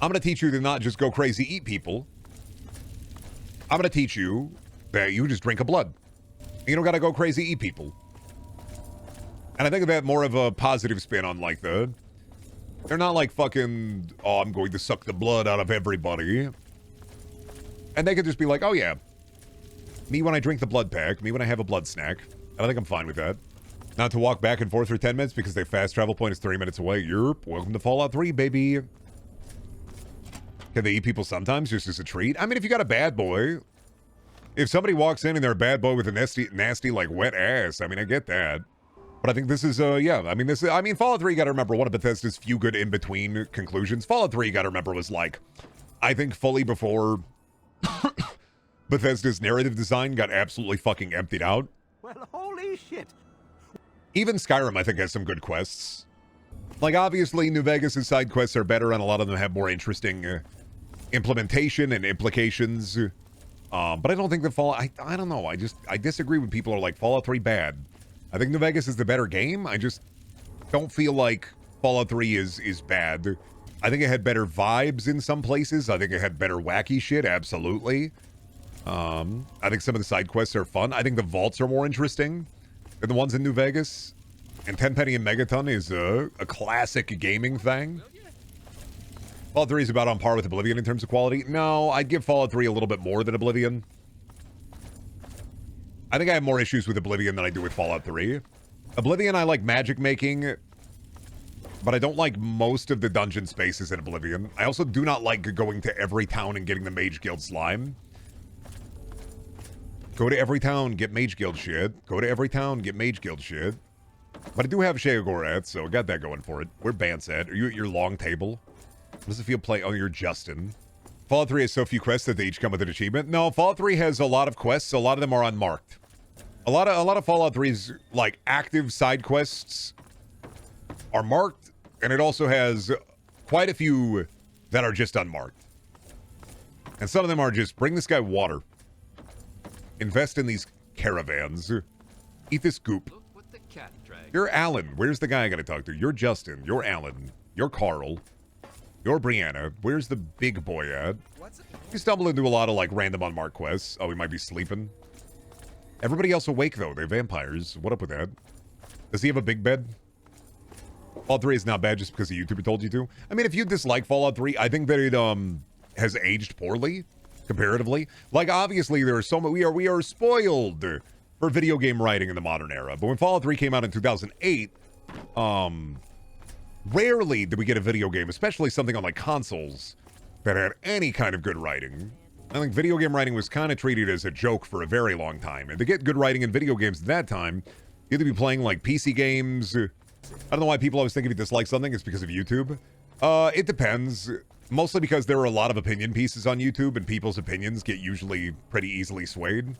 I'm going to teach you to not just go crazy eat people. I'm going to teach you that you just drink a blood. You don't got to go crazy eat people. And I think of that more of a positive spin on like they're not like fucking, oh, I'm going to suck the blood out of everybody. And they could just be like, oh yeah, me when I drink the blood pack, me when I have a blood snack. And I think I'm fine with that. Not to walk back and forth for 10 minutes because their fast travel point is 3 minutes away. Yerp, welcome to Fallout 3, baby. Can they eat people sometimes just as a treat? I mean, if you got a bad boy, if somebody walks in and they're a bad boy with a nasty, like, wet ass, I mean, I get that. But I think this is, yeah, I mean, Fallout 3, you gotta remember, one of Bethesda's few good in-between conclusions. Fallout 3, you gotta remember, was like, I think fully before Bethesda's narrative design got absolutely fucking emptied out. Well, holy shit. Even Skyrim, I think, has some good quests. Like, obviously, New Vegas' side quests are better, and a lot of them have more interesting implementation and implications. But I don't think that Fallout... I don't know. I disagree when people are like, Fallout 3 bad. I think New Vegas is the better game. I just don't feel like Fallout 3 is bad. I think it had better vibes in some places. I think it had better wacky shit, absolutely. I think some of the side quests are fun. I think the vaults are more interesting than the ones in New Vegas. And Tenpenny and Megaton is a classic gaming thing. Fallout 3 is about on par with Oblivion in terms of quality. No, I'd give Fallout 3 a little bit more than Oblivion. I think I have more issues with Oblivion than I do with Fallout 3. Oblivion, I like magic making, but I don't like most of the dungeon spaces in Oblivion. I also do not like going to every town and getting the Mage Guild slime. Go to every town, get Mage Guild shit. Go to every town, get Mage Guild shit. But I do have Sheogorath, so I got that going for it. Where Bant's at? Are you at your long table? What does it feel play? Oh, you're Justin. Fallout 3 has so few quests that they each come with an achievement. No, Fallout 3 has a lot of quests. A lot of them are unmarked. A lot of Fallout 3's like active side quests are marked, and it also has quite a few that are just unmarked. And some of them are just bring this guy water. Invest in these caravans. Eat this goop. You're Alan. Where's the guy I gotta talk to? You're Justin. You're Alan. You're Carl. You're Brianna. Where's the big boy at? You stumble into a lot of like random unmarked quests. Oh, he might be sleeping. Everybody else awake, though. They're vampires. What up with that? Does he have a big bed? Fallout 3 is not bad just because a YouTuber told you to. I mean, if you dislike Fallout 3, I think that it has aged poorly, comparatively. Like, obviously, there are so many... We are spoiled for video game writing in the modern era. But when Fallout 3 came out in 2008, rarely did we get a video game, especially something on, like, consoles, that had any kind of good writing. I think video game writing was kind of treated as a joke for a very long time. And to get good writing in video games at that time, you had to be playing, like, PC games. I don't know why people always think if you dislike something, it's because of YouTube. It depends. Mostly because there are a lot of opinion pieces on YouTube, and people's opinions get usually pretty easily swayed.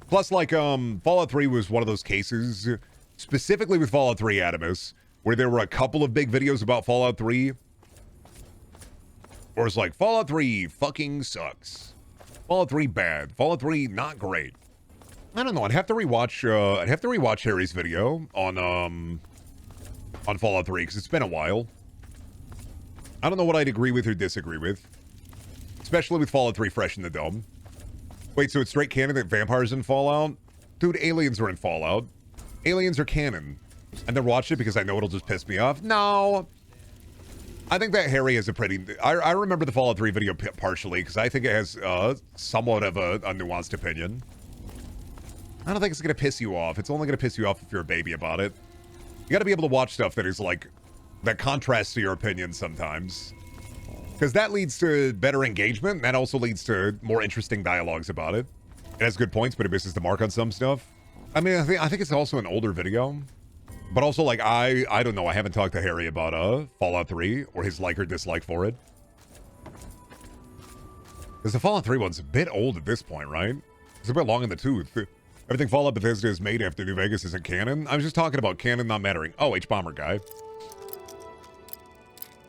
Plus, like, Fallout 3 was one of those cases, specifically with Fallout 3 Adamus, where there were a couple of big videos about Fallout 3. Or it's like, Fallout 3 fucking sucks. Fallout 3 bad. Fallout 3 not great. I don't know. I'd have to rewatch Harry's video on Fallout 3 because it's been a while. I don't know what I'd agree with or disagree with, especially with Fallout 3 fresh in the dome. Wait, so it's straight canon that vampires in Fallout? Dude, aliens are in Fallout. Aliens are canon. I never watched it because I know it'll just piss me off. No. I think that Harry has a pretty... I remember the Fallout 3 video partially because I think it has somewhat of a nuanced opinion. I don't think it's going to piss you off. It's only going to piss you off if you're a baby about it. You got to be able to watch stuff that is like... that contrasts to your opinion sometimes. Because that leads to better engagement. And that also leads to more interesting dialogues about it. It has good points, but it misses the mark on some stuff. I mean, I think it's also an older video. But also, like, I don't know. I haven't talked to Harry about Fallout 3 or his like or dislike for it. Because the Fallout 3 one's a bit old at this point, right? It's a bit long in the tooth. Everything Fallout Bethesda is made after New Vegas isn't canon. I was just talking about canon not mattering. Oh, H-Bomber guy.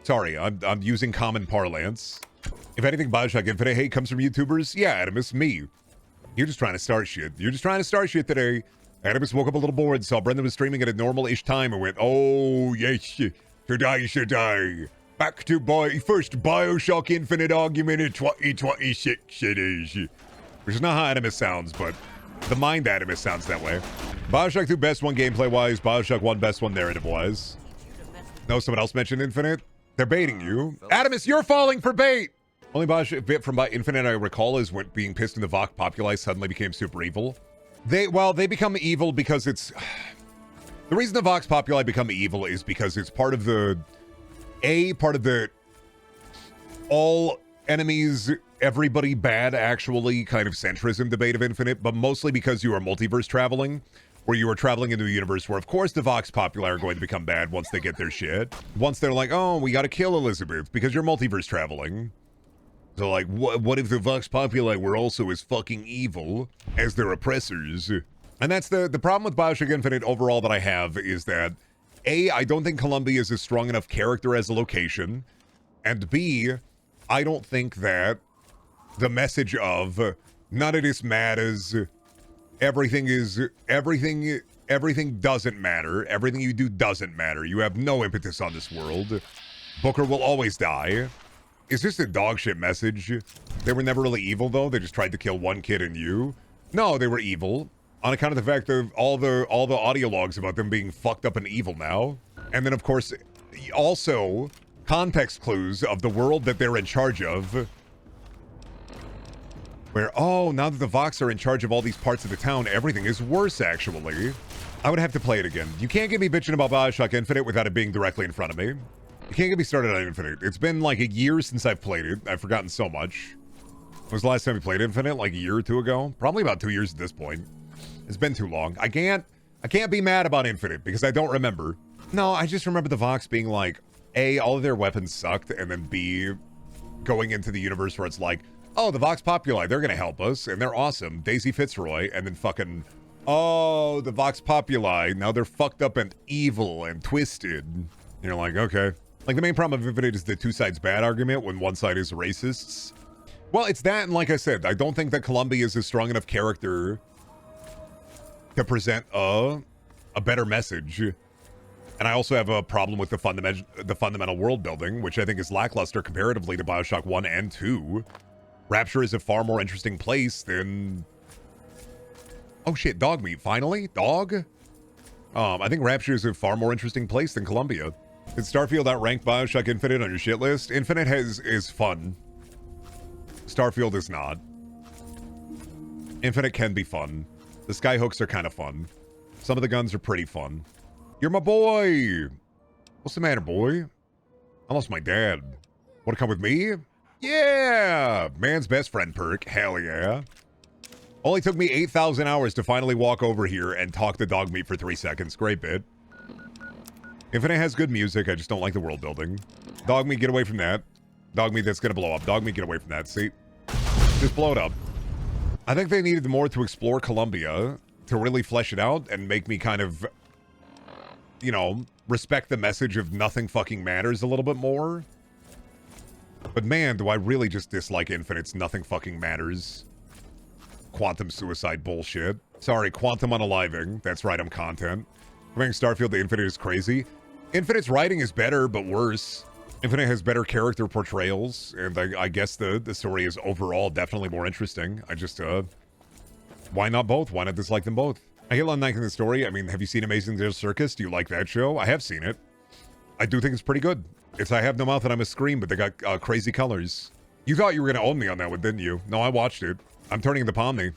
Sorry, I'm using common parlance. If anything, Bioshock Infinite hate comes from YouTubers, yeah, Adamus, me. You're just trying to start shit. You're just trying to start shit today. Adamus woke up a little bored, saw Brendan was streaming at a normal-ish time and went, oh, yes, should I? Back to first Bioshock Infinite argument in 2026 it is. Which is not how Adamus sounds, but the mind Adamus sounds that way. Bioshock 2 best one gameplay-wise, Bioshock 1 best one narrative-wise. No, someone else mentioned Infinite? They're baiting you. Adamus, you're falling for bait! Only Bioshock bit from Infinite I recall is when being pissed in the Vox Populi suddenly became super evil. They become evil because it's... The reason the Vox Populi become evil is because it's part of the... part of the... all enemies, everybody bad, actually, kind of centrism debate of Infinite, but mostly because you are multiverse traveling, where you are traveling into a universe where, of course, the Vox Populi are going to become bad once they get their shit. Once they're like, oh, we gotta kill Elizabeth because you're multiverse traveling. So, like, what if the Vox Populi were also as fucking evil as their oppressors? And that's the problem with Bioshock Infinite overall that I have is that, A, I don't think Columbia is a strong enough character as a location, and B, I don't think that the message of none of this matters, everything doesn't matter, everything you do doesn't matter, you have no impetus on this world, Booker will always die. Is this a dog shit message? They were never really evil, though? They just tried to kill one kid and you? No, they were evil. On account of the fact of all the audio logs about them being fucked up and evil now. And then, of course, also, context clues of the world that they're in charge of. Where, oh, now that the Vox are in charge of all these parts of the town, everything is worse, actually. I would have to play it again. You can't get me bitching about Bioshock Infinite without it being directly in front of me. You can't get me started on Infinite. It's been like a year since I've played it. I've forgotten so much. When was the last time we played Infinite? Like a year or two ago? Probably about 2 years at this point. It's been too long. I can't be mad about Infinite because I don't remember. No, I just remember the Vox being like, A, all of their weapons sucked, and then B, going into the universe where it's like, oh, the Vox Populi, they're gonna help us, and they're awesome. Daisy Fitzroy, and then fucking, oh, the Vox Populi, now they're fucked up and evil and twisted. And you're like, okay. Like, the main problem of Infinite is the two sides bad argument when one side is racists. Well, it's that, and like I said, I don't think that Columbia is a strong enough character to present a better message. And I also have a problem with the fundamental world building, which I think is lackluster comparatively to Bioshock 1 and 2. Rapture is a far more interesting place than... Oh shit, dog meat, finally? Dog? I think Rapture is a far more interesting place than Columbia. Is Starfield outranked Bioshock Infinite on your shit list? Infinite is fun. Starfield is not. Infinite can be fun. The skyhooks are kind of fun. Some of the guns are pretty fun. You're my boy! What's the matter, boy? I lost my dad. Want to come with me? Yeah! Man's best friend perk. Hell yeah. Only took me 8,000 hours to finally walk over here and talk to dog meat for 3 seconds. Great bit. Infinite has good music. I just don't like the world building. Dog meat, get away from that. Dog meat, that's going to blow up. Dog meat, get away from that. See? Just blow it up. I think they needed more to explore Columbia to really flesh it out and make me kind of, you know, respect the message of nothing fucking matters a little bit more. But man, do I really just dislike Infinite's nothing fucking matters. Quantum suicide bullshit. Sorry, quantum unaliving. That's right, I'm content. Comparing Starfield to Infinite is crazy. Infinite's writing is better, but worse. Infinite has better character portrayals, and I guess the story is overall definitely more interesting. I just, why not both? Why not dislike them both? I hate on liking the story. I mean, have you seen Amazing Digital Circus? Do you like that show? I have seen it. I do think it's pretty good. It's I Have No Mouth and I'm a Scream, but they got crazy colors. You thought you were going to own me on that one, didn't you? No, I watched it. I'm turning the Pomni.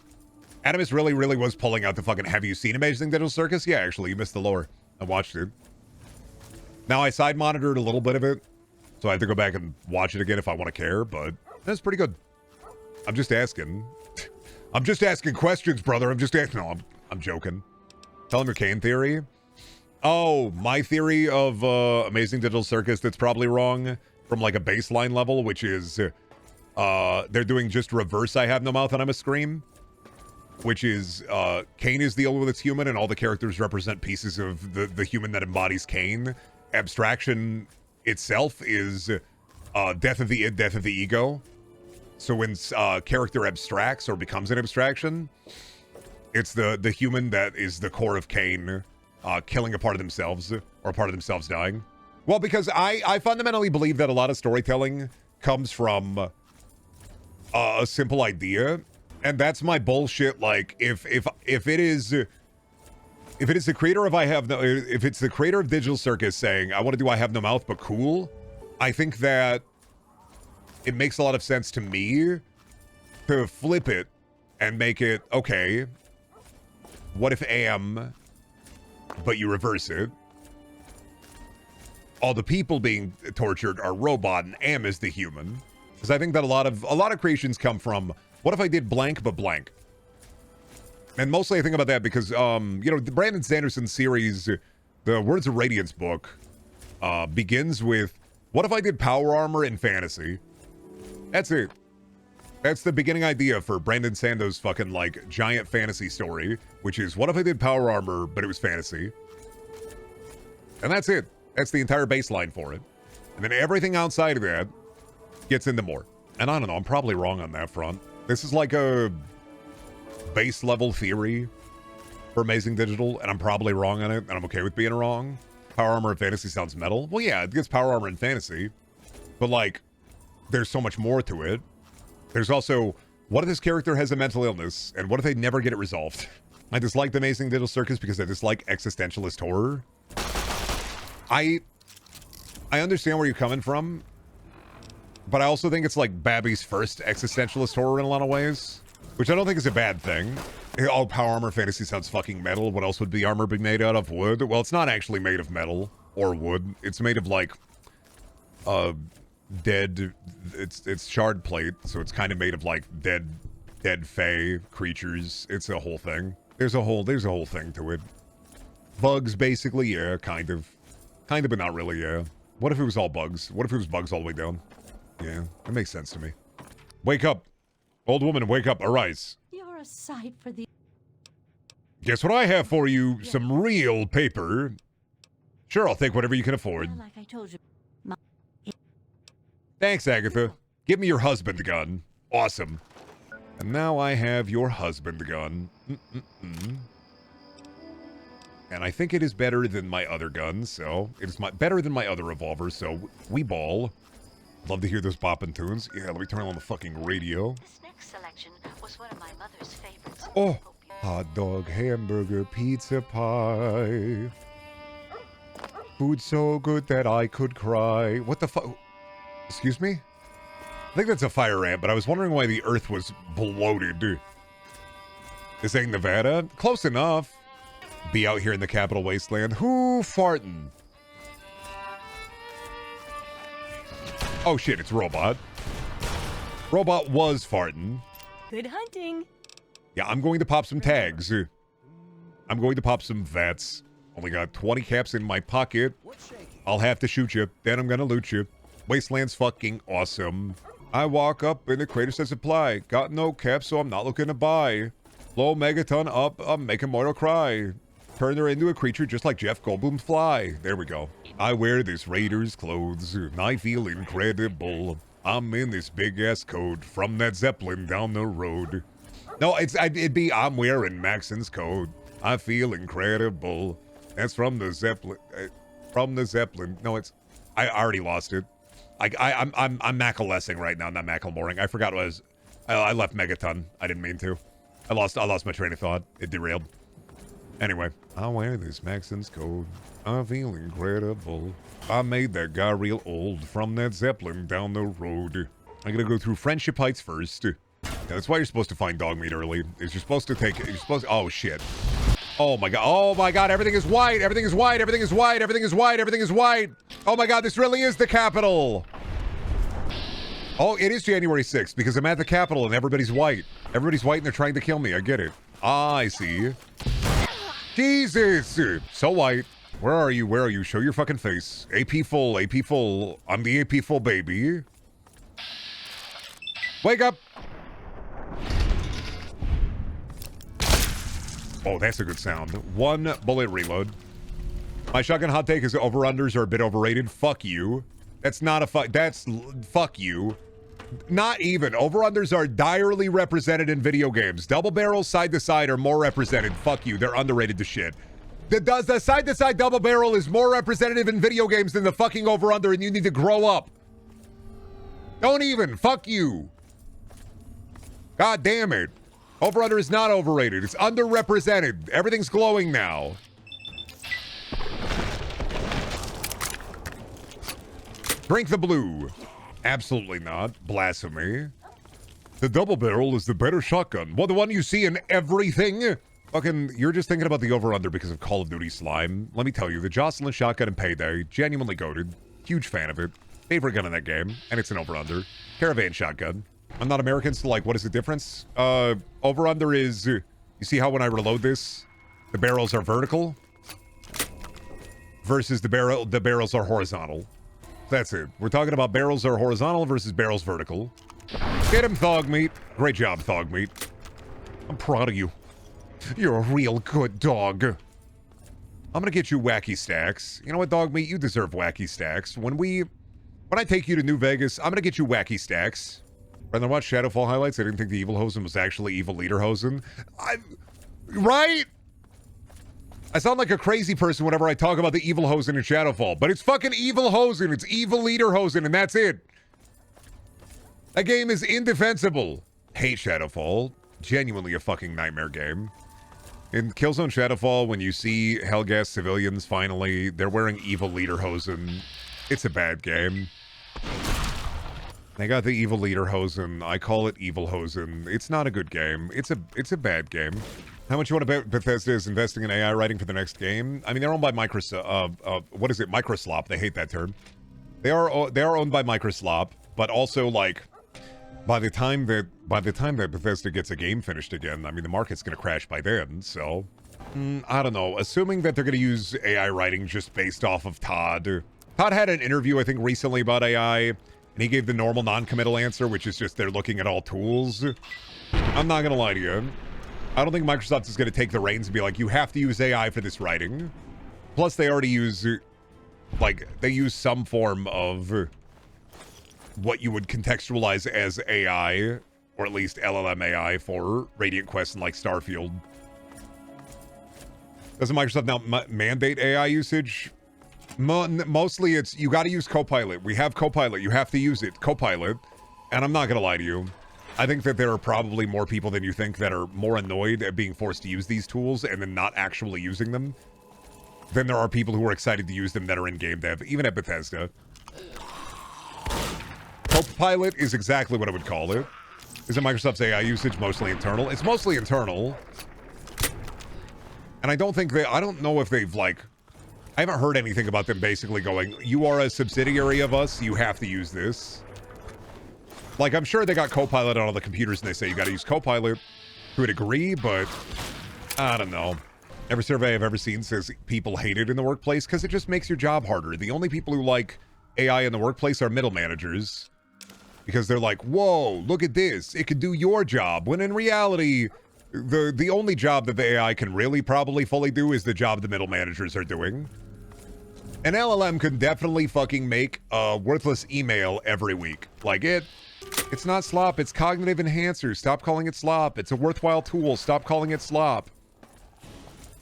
Adamus really was pulling out the fucking, have you seen Amazing Digital Circus? Yeah, actually, you missed the lore. I watched it. Now, I side monitored a little bit of it, so I have to go back and watch it again if I want to care, but that's pretty good. I'm just asking. I'm just asking questions, brother. I'm just asking. No, I'm joking. Tell him your Kane theory. Oh, my theory of Amazing Digital Circus that's probably wrong from like a baseline level, which is they're doing just reverse I Have No Mouth and I'm a Scream, which is Kane is the only one that's human and all the characters represent pieces of the human that embodies Kane. Abstraction itself is death of the id, death of the ego. So when character abstracts or becomes an abstraction, it's the human that is the core of Kane killing a part of themselves or a part of themselves dying. Well, because I fundamentally believe that a lot of storytelling comes from a simple idea, and that's my bullshit. Like if it is the creator of if it's the creator of Digital Circus saying I want to do I Have No Mouth but cool, I think that it makes a lot of sense to me to flip it and make it okay. What if am, but you reverse it? All the people being tortured are robot and am is the human. Because I think that a lot of creations come from what if I did blank but blank? And mostly I think about that because you know, the Brandon Sanderson series, the Words of Radiance book, begins with what if I did power armor in fantasy? That's it. That's the beginning idea for Brandon Sando's fucking like giant fantasy story, which is what if I did power armor but it was fantasy? And that's it. That's the entire baseline for it. And then everything outside of that gets into more. And I don't know, I'm probably wrong on that front. This is like a base level theory for Amazing Digital, and I'm probably wrong on it, and I'm okay with being wrong. Power armor in fantasy sounds metal. Well, yeah, it gets power armor in fantasy, but like, there's so much more to it. There's also, what if this character has a mental illness, and what if they never get it resolved? I dislike the Amazing Digital Circus because I dislike existentialist horror. I understand where you're coming from, but I also think it's like Babby's first existentialist horror in a lot of ways, which I don't think is a bad thing. Oh, power armor fantasy sounds fucking metal. What else would the armor be made out of? Wood? Well, it's not actually made of metal or wood. It's made of like dead. It's shard plate, so it's kind of made of like dead fey creatures. It's a whole thing. There's a whole thing to it. Bugs, basically, yeah, kind of, but not really. Yeah. What if it was all bugs? What if it was bugs all the way down? Yeah, that makes sense to me. Wake up, old woman. Wake up. Arise. You're a sight for the... Guess what I have for you? Yeah. Some real paper. Sure, I'll take whatever you can afford. Well, like I told you. Thanks, Agatha. Give me your husband gun. Awesome. And now I have your husband gun. And I think it is better than my other gun, so... It is better than my other revolver, so we ball. Love to hear those bopping tunes. Yeah, let me turn on the fucking radio. This next selection was one of my mother's favorites. Oh! Hot dog, hamburger, pizza pie. Food so good that I could cry. What the fuck? Excuse me? I think that's a fire ant, but I was wondering why the earth was bloated. This ain't Nevada? Close enough. Be out here in the capital wasteland. Who farting? Oh shit, it's Robot. Robot was farting. Good hunting. Yeah, I'm going to pop some tags. I'm going to pop some vets. Only got 20 caps in my pocket. I'll have to shoot you. Then I'm gonna loot you. Wasteland's fucking awesome. I walk up and the crater says apply. Got no caps, so I'm not looking to buy. Blow Megaton up, I'm making Mortal cry. Turn her into a creature just like Jeff Goldblum's fly. There we go. I wear this Raider's clothes, and I feel incredible. I'm in this big-ass coat from that Zeppelin down the road. No, it'd be I'm wearing Maxon's coat. I feel incredible. That's from the Zeppelin. From the Zeppelin. No, it's... I already lost it. I'm Mackle-lessing right now, not Macklemoring. I forgot what I was... I left Megaton. I didn't mean to. I lost my train of thought. It derailed. Anyway, I wear this Maxon's coat. I feel incredible. I made that guy real old from that Zeppelin down the road. I'm gonna go through Friendship Heights first. Yeah, that's why you're supposed to find dog meat early. Is you're supposed to take... You're supposed to, oh, shit. Oh, my God. Oh, my God. Everything is white. Everything is white. Everything is white. Everything is white. Everything is white. Oh, my God. This really is the Capitol. Oh, it is January 6th because I'm at the Capitol and everybody's white. Everybody's white and they're trying to kill me. I get it. Ah, I see. Jesus. So white. Where are you? Where are you? Show your fucking face. AP full. AP full. I'm the AP full baby. Wake up. Oh, that's a good sound. One bullet reload. My shotgun hot take is over-unders are a bit overrated. Fuck you. That's not a fuck. That's fuck you. Not even. Over-unders are direly represented in video games. Double barrels side to side are more represented. Fuck you. They're underrated to shit. The side to side double barrel is more representative in video games than the fucking over-under, and you need to grow up. Don't even. Fuck you. God damn it. Over-under is not overrated. It's underrepresented. Everything's glowing now. Drink the blue. Absolutely not. Blasphemy. The double barrel is the better shotgun. Well, the one you see in everything. Fucking, you're just thinking about the over-under because of Call of Duty Slime. Let me tell you, the Jocelyn shotgun and Payday, genuinely goated. Huge fan of it. Favorite gun in that game, and it's an over-under. Caravan shotgun. I'm not American, so like, what is the difference? Over-under is, you see how when I reload this, the barrels are vertical? Versus the barrels are horizontal. That's it. We're talking about barrels are horizontal versus barrels vertical. Get him, Thog Meat. Great job, Thog Meat. I'm proud of you. You're a real good dog. I'm gonna get you wacky stacks. You know what, Dog Meat? You deserve wacky stacks. When I take you to New Vegas, I'm gonna get you wacky stacks. When I watched Shadowfall highlights, I didn't think the Evil Hosen was actually Evil Leader Hosen. Right? I sound like a crazy person whenever I talk about the Evil Hosen in Shadowfall, but it's fucking Evil Hosen. It's Evil Leader Hosen, and that's it. That game is indefensible. Hate Shadowfall. Genuinely a fucking nightmare game. In Killzone Shadowfall, when you see Helghast civilians finally, they're wearing Evil Leader Hosen. It's a bad game. They got the Evil Leader Hosen. I call it Evil Hosen. It's not a good game. It's a bad game. How much you want to bet Bethesda is investing in AI writing for the next game? I mean, they're owned by Microsoft. What is it? Microslop. They hate that term. They are owned by Microslop, but also like by the time that Bethesda gets a game finished again, I mean, the market's going to crash by then. So I don't know. Assuming that they're going to use AI writing just based off of Todd. Todd had an interview, I think, recently about AI. And he gave the normal non-committal answer, which is just they're looking at all tools. I'm not going to lie to you. I don't think Microsoft is going to take the reins and be like, you have to use AI for this writing. Plus, they already use, like, they use some form of what you would contextualize as AI, or at least LLM AI for Radiant Quest and, like, Starfield. Doesn't Microsoft now mandate AI usage? Mostly it's, you got to use Copilot. We have Copilot. You have to use it. Copilot. And I'm not going to lie to you. I think that there are probably more people than you think that are more annoyed at being forced to use these tools and then not actually using them than there are people who are excited to use them that are in game dev, even at Bethesda. Copilot is exactly what I would call it. Isn't Microsoft's AI usage mostly internal? It's mostly internal. And I don't know if they've, like, I haven't heard anything about them basically going, you are a subsidiary of us, you have to use this. Like, I'm sure they got Copilot on all the computers and they say you gotta use Copilot to a degree, but I don't know. Every survey I've ever seen says people hate it in the workplace because it just makes your job harder. The only people who like AI in the workplace are middle managers because they're like, whoa, look at this. It could do your job. When in reality, the only job that the AI can really probably fully do is the job the middle managers are doing. An LLM can definitely fucking make a worthless email every week. Like it's not slop, it's cognitive enhancer. Stop calling it slop. It's a worthwhile tool. Stop calling it slop.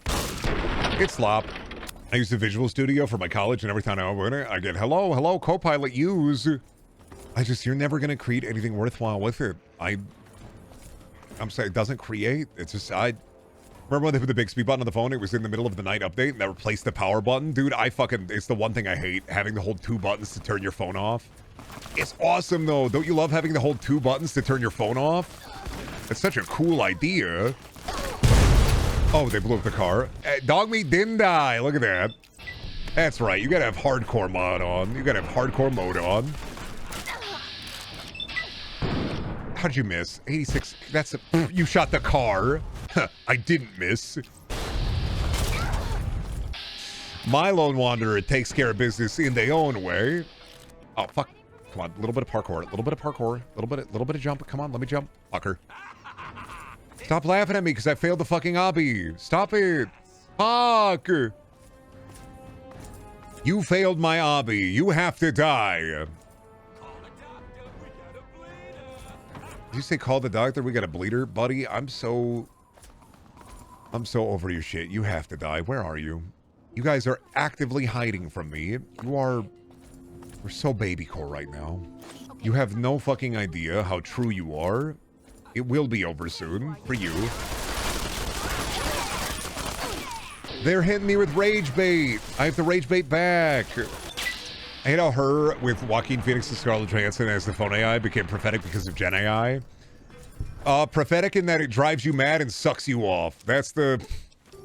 It's slop. I use the Visual Studio for my college, and every time I open it, I get, hello, Copilot, use. You're never going to create anything worthwhile with it. I'm saying it doesn't create. It's just, remember when they put the big speed button on the phone? It was in the middle of the night update, and that replaced the power button. Dude, it's the one thing I hate, having to hold 2 buttons to turn your phone off. It's awesome, though. Don't you love having to hold 2 buttons to turn your phone off? It's such a cool idea. Oh, they blew up the car. Dog meat didn't die. Look at that. That's right. You gotta have hardcore mod on. You gotta have hardcore mode on. How'd you miss? 86. That's a... You shot the car. I didn't miss. My Lone Wanderer takes care of business in their own way. Oh, fuck. Come on. A little bit of parkour. A little bit of parkour. A little bit of jump. Come on. Let me jump. Fucker. Stop laughing at me because I failed the fucking obby. Stop it. Fuck. You failed my obby. You have to die. Did you say call the doctor? We got a bleeder? Buddy, I'm so over your shit. You have to die. Where are you? You guys are actively hiding from me. We're so babycore right now. You have no fucking idea how true you are. It will be over soon, for you. They're hitting me with rage bait. I have to rage bait back. I hate how her with Joaquin Phoenix and Scarlett Johansson as the phone AI became prophetic because of Gen AI. Prophetic in that it drives you mad and sucks you off. That's the...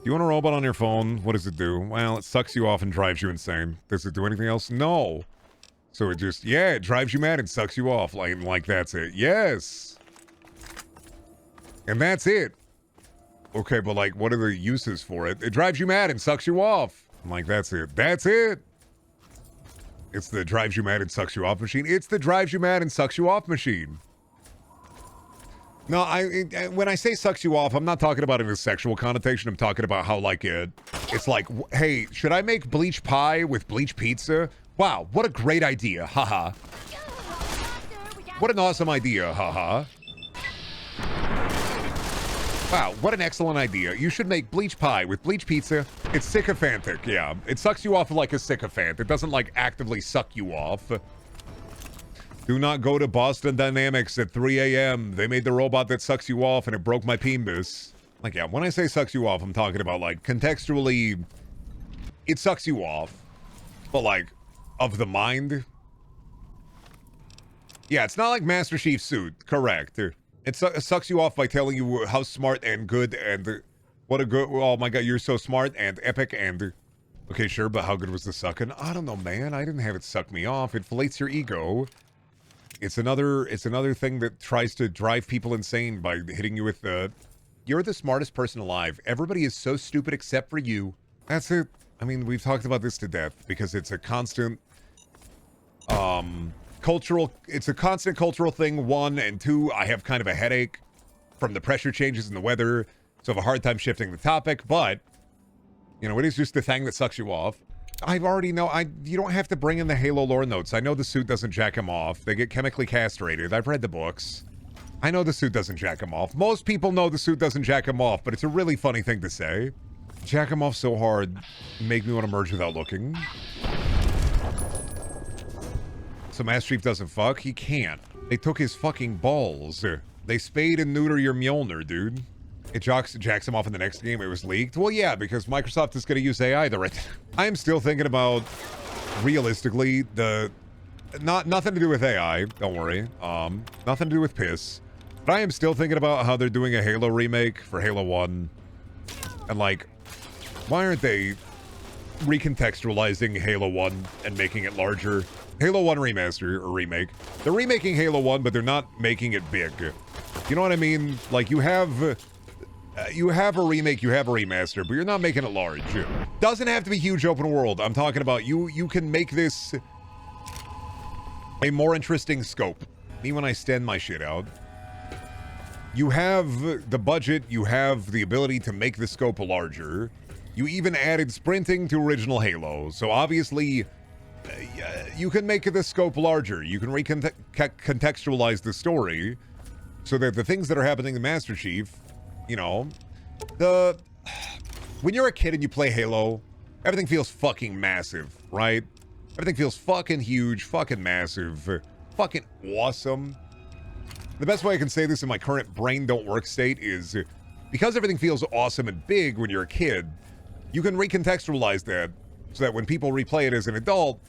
You want a robot on your phone? What does it do? Well, it sucks you off and drives you insane. Does it do anything else? No. So it just... Yeah, it drives you mad and sucks you off. Like that's it. Yes. And that's it. Okay, but like, what are the uses for it? It drives you mad and sucks you off. I'm like, that's it. That's it. It's the drives you mad and sucks you off machine. It's the drives you mad and sucks you off machine. No, when I say sucks you off, I'm not talking about it in a sexual connotation. I'm talking about how, like, it's like, hey, should I make bleach pie with bleach pizza? Wow, what a great idea. Haha. What an awesome idea. Haha. Wow, what an excellent idea. You should make bleach pie with bleach pizza. It's sycophantic, yeah. It sucks you off like a sycophant. It doesn't, like, actively suck you off. Do not go to Boston Dynamics at 3 a.m. They made the robot that sucks you off and it broke my penis. Like, yeah, when I say sucks you off, I'm talking about, like, contextually, it sucks you off. But, like, of the mind. Yeah, it's not like Master Chief's suit. Correct. It sucks you off by telling you how smart and good and what a good... Oh my god, you're so smart and epic and... Okay, sure, but how good was the sucking? I don't know, man. I didn't have it suck me off. It flates your ego. It's another thing that tries to drive people insane by hitting you with the... You're the smartest person alive. Everybody is so stupid except for you. That's it. I mean, we've talked about this to death because it's a constant... It's a constant cultural thing, 1, and 2, I have kind of a headache from the pressure changes in the weather, so I have a hard time shifting the topic, but, you know, it is just the thing that sucks you off. I already know, you don't have to bring in the Halo lore notes. I know the suit doesn't jack him off. They get chemically castrated. I've read the books. I know the suit doesn't jack him off. Most people know the suit doesn't jack him off, but it's a really funny thing to say. Jack him off so hard, make me want to merge without looking. So Master Chief doesn't fuck? He can't. They took his fucking balls. They spayed and neuter your Mjolnir, dude. It jacks him off in the next game. It was leaked. Well, yeah, because Microsoft is going to use AI the right. I am still thinking about, realistically, nothing to do with AI. Don't worry. Nothing to do with piss. But I am still thinking about how they're doing a Halo remake for Halo 1. And like, why aren't they recontextualizing Halo 1 and making it larger? Halo 1 remaster or remake. They're remaking Halo 1, but they're not making it big. You know what I mean? Like, you have a remake, you have a remaster, but you're not making it large. Doesn't have to be huge open world. I'm talking about you can make this a more interesting scope. Me when I stand my shit out. You have the budget, you have the ability to make the scope larger. You even added sprinting to original Halo, so obviously you can make the scope larger. You can recontextualize the story so that the things that are happening to Master Chief, you know, when you're a kid and you play Halo, everything feels fucking massive, right? Everything feels fucking huge, fucking massive, fucking awesome. The best way I can say this in my current brain don't work state is because everything feels awesome and big when you're a kid, you can recontextualize that so that when people replay it as an adult,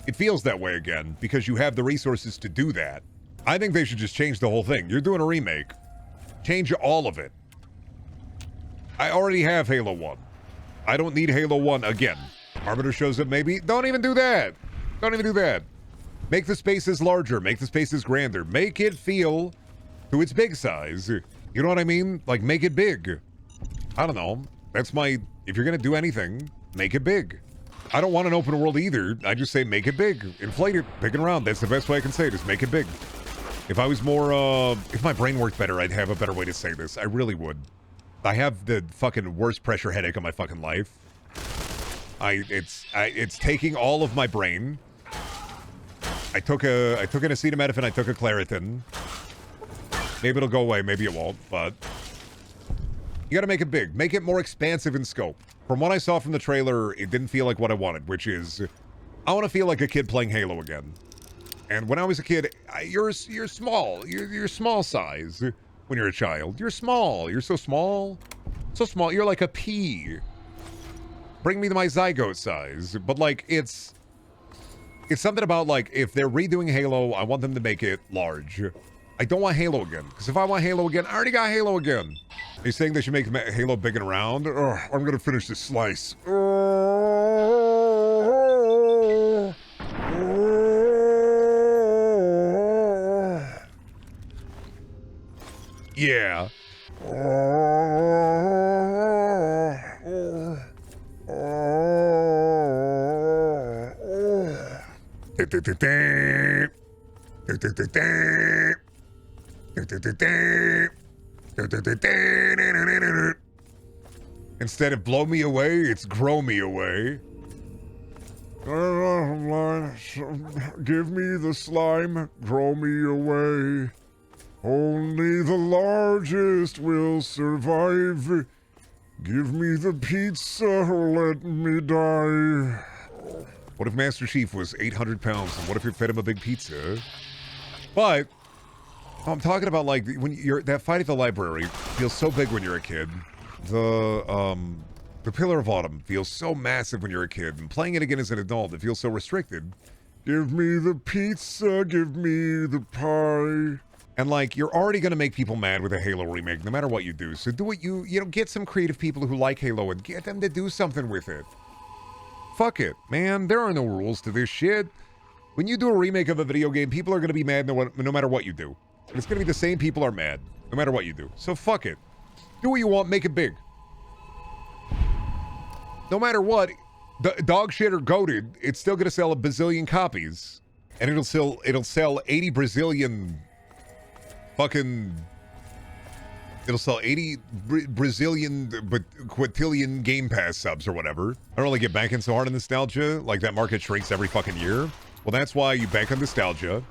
it feels that way again because you have the resources to do that. I think they should just change the whole thing. You're doing a remake. Change all of it. I already have Halo 1. I don't need Halo 1 again. Arbiter shows up maybe. Don't even do that. Don't even do that. Make the spaces larger. Make the spaces grander. Make it feel to its big size. You know what I mean? Like, make it big. I don't know. That's my... If you're going to do anything, make it big. I don't want an open world either. I just say make it big. Inflate it. Big and round. That's the best way I can say it, is make it big. If I was more, if my brain worked better, I'd have a better way to say this. I really would. I have the fucking worst pressure headache of my fucking life. It's taking all of my brain. I took an acetaminophen, I took a Claritin. Maybe it'll go away, maybe it won't, but... You gotta make it big. Make it more expansive in scope. From what I saw from the trailer, it didn't feel like what I wanted, which is... I want to feel like a kid playing Halo again. And when I was a kid, you're small. You're small size when you're a child. You're small. You're so small. So small. You're like a pea. Bring me to my zygote size. But, like, it's something about, like, if they're redoing Halo, I want them to make it large. I don't want Halo again. Because if I want Halo again, I already got Halo again. Are you saying they should make Halo big and round? Ugh, I'm going to finish this slice. Yeah. Instead of blow me away, it's grow me away. Give me the slime, grow me away. Only the largest will survive. Give me the pizza, let me die. What if Master Chief was 800 pounds, and what if you fed him a big pizza? But I'm talking about, like, when you're that fight at the library feels so big when you're a kid. The Pillar of Autumn feels so massive when you're a kid, and playing it again as an adult, it feels so restricted. Give me the pizza, give me the pie. And, like, you're already going to make people mad with a Halo remake, no matter what you do. So do what you know, get some creative people who like Halo and get them to do something with it. Fuck it, man. There are no rules to this shit. When you do a remake of a video game, people are going to be mad no matter what you do. And it's going to be the same people are mad, no matter what you do. So fuck it. Do what you want, make it big. No matter what, the dog shit or goated, it's still going to sell a bazillion copies. And it'll sell 80 Brazilian fucking... It'll sell 80 Brazilian but quintillion Game Pass subs or whatever. I don't really get banking so hard on nostalgia. Like, that market shrinks every fucking year. Well, that's why you bank on nostalgia.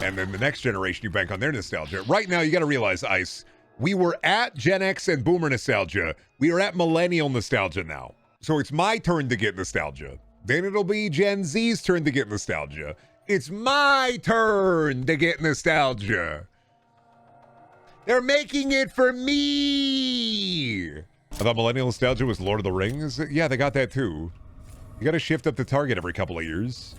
And then the next generation, you bank on their nostalgia. Right now, you got to realize, Ice, we were at Gen X and Boomer nostalgia. We are at Millennial nostalgia now. So it's my turn to get nostalgia. Then it'll be Gen Z's turn to get nostalgia. It's my turn to get nostalgia. They're making it for me. I thought millennial nostalgia was Lord of the Rings. Yeah, they got that too. You got to shift up the target every couple of years.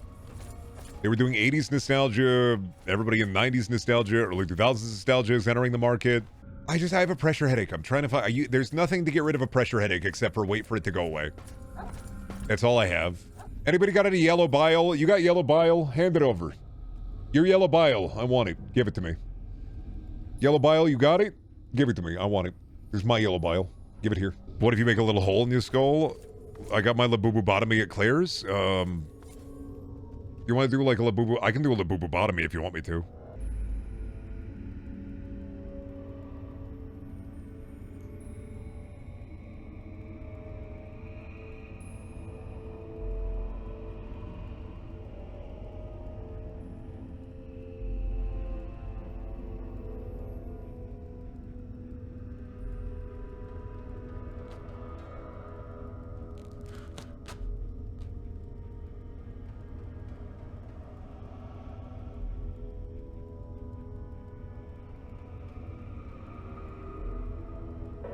They were doing 80s nostalgia. Everybody in 90s nostalgia, early 2000s nostalgia is entering the market. I have a pressure headache. I'm trying to find... there's nothing to get rid of a pressure headache except for wait for it to go away. That's all I have. Anybody got any yellow bile? You got yellow bile? Hand it over. Your yellow bile. I want it. Give it to me. Yellow bile, you got it? Give it to me. I want it. There's my yellow bile. Give it here. What if you make a little hole in your skull? I got my labububotomy at Claire's. You want to do like a labubu? I can do a labububotomy if you want me to.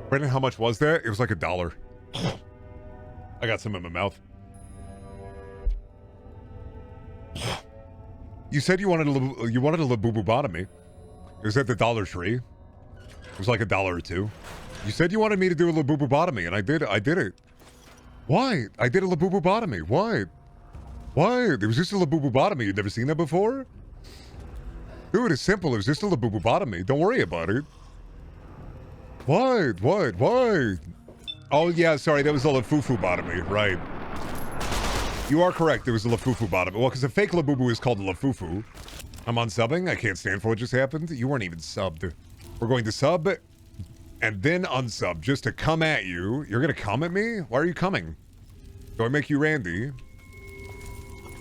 Brendan, how much was that? It was like $1. I got some in my mouth. You said you wanted a labububotomy. It was at the Dollar Tree. It was like $1 or $2. You said you wanted me to do a labububotomy, and I did it. Why? I did a labububotomy. Why? Why? There was just a labububotomy. You'd never seen that before? Dude, it's simple. It was just a labububotomy. Don't worry about it. What? Oh, yeah, sorry, that was a lafufu-botomy, right. You are correct, there was a lafufu-botomy. Well, because a fake labubu is called a lafufu. I'm unsubbing, I can't stand for what just happened. You weren't even subbed. We're going to sub and then unsub just to come at you. You're going to come at me? Why are you coming? Do I make you Randy?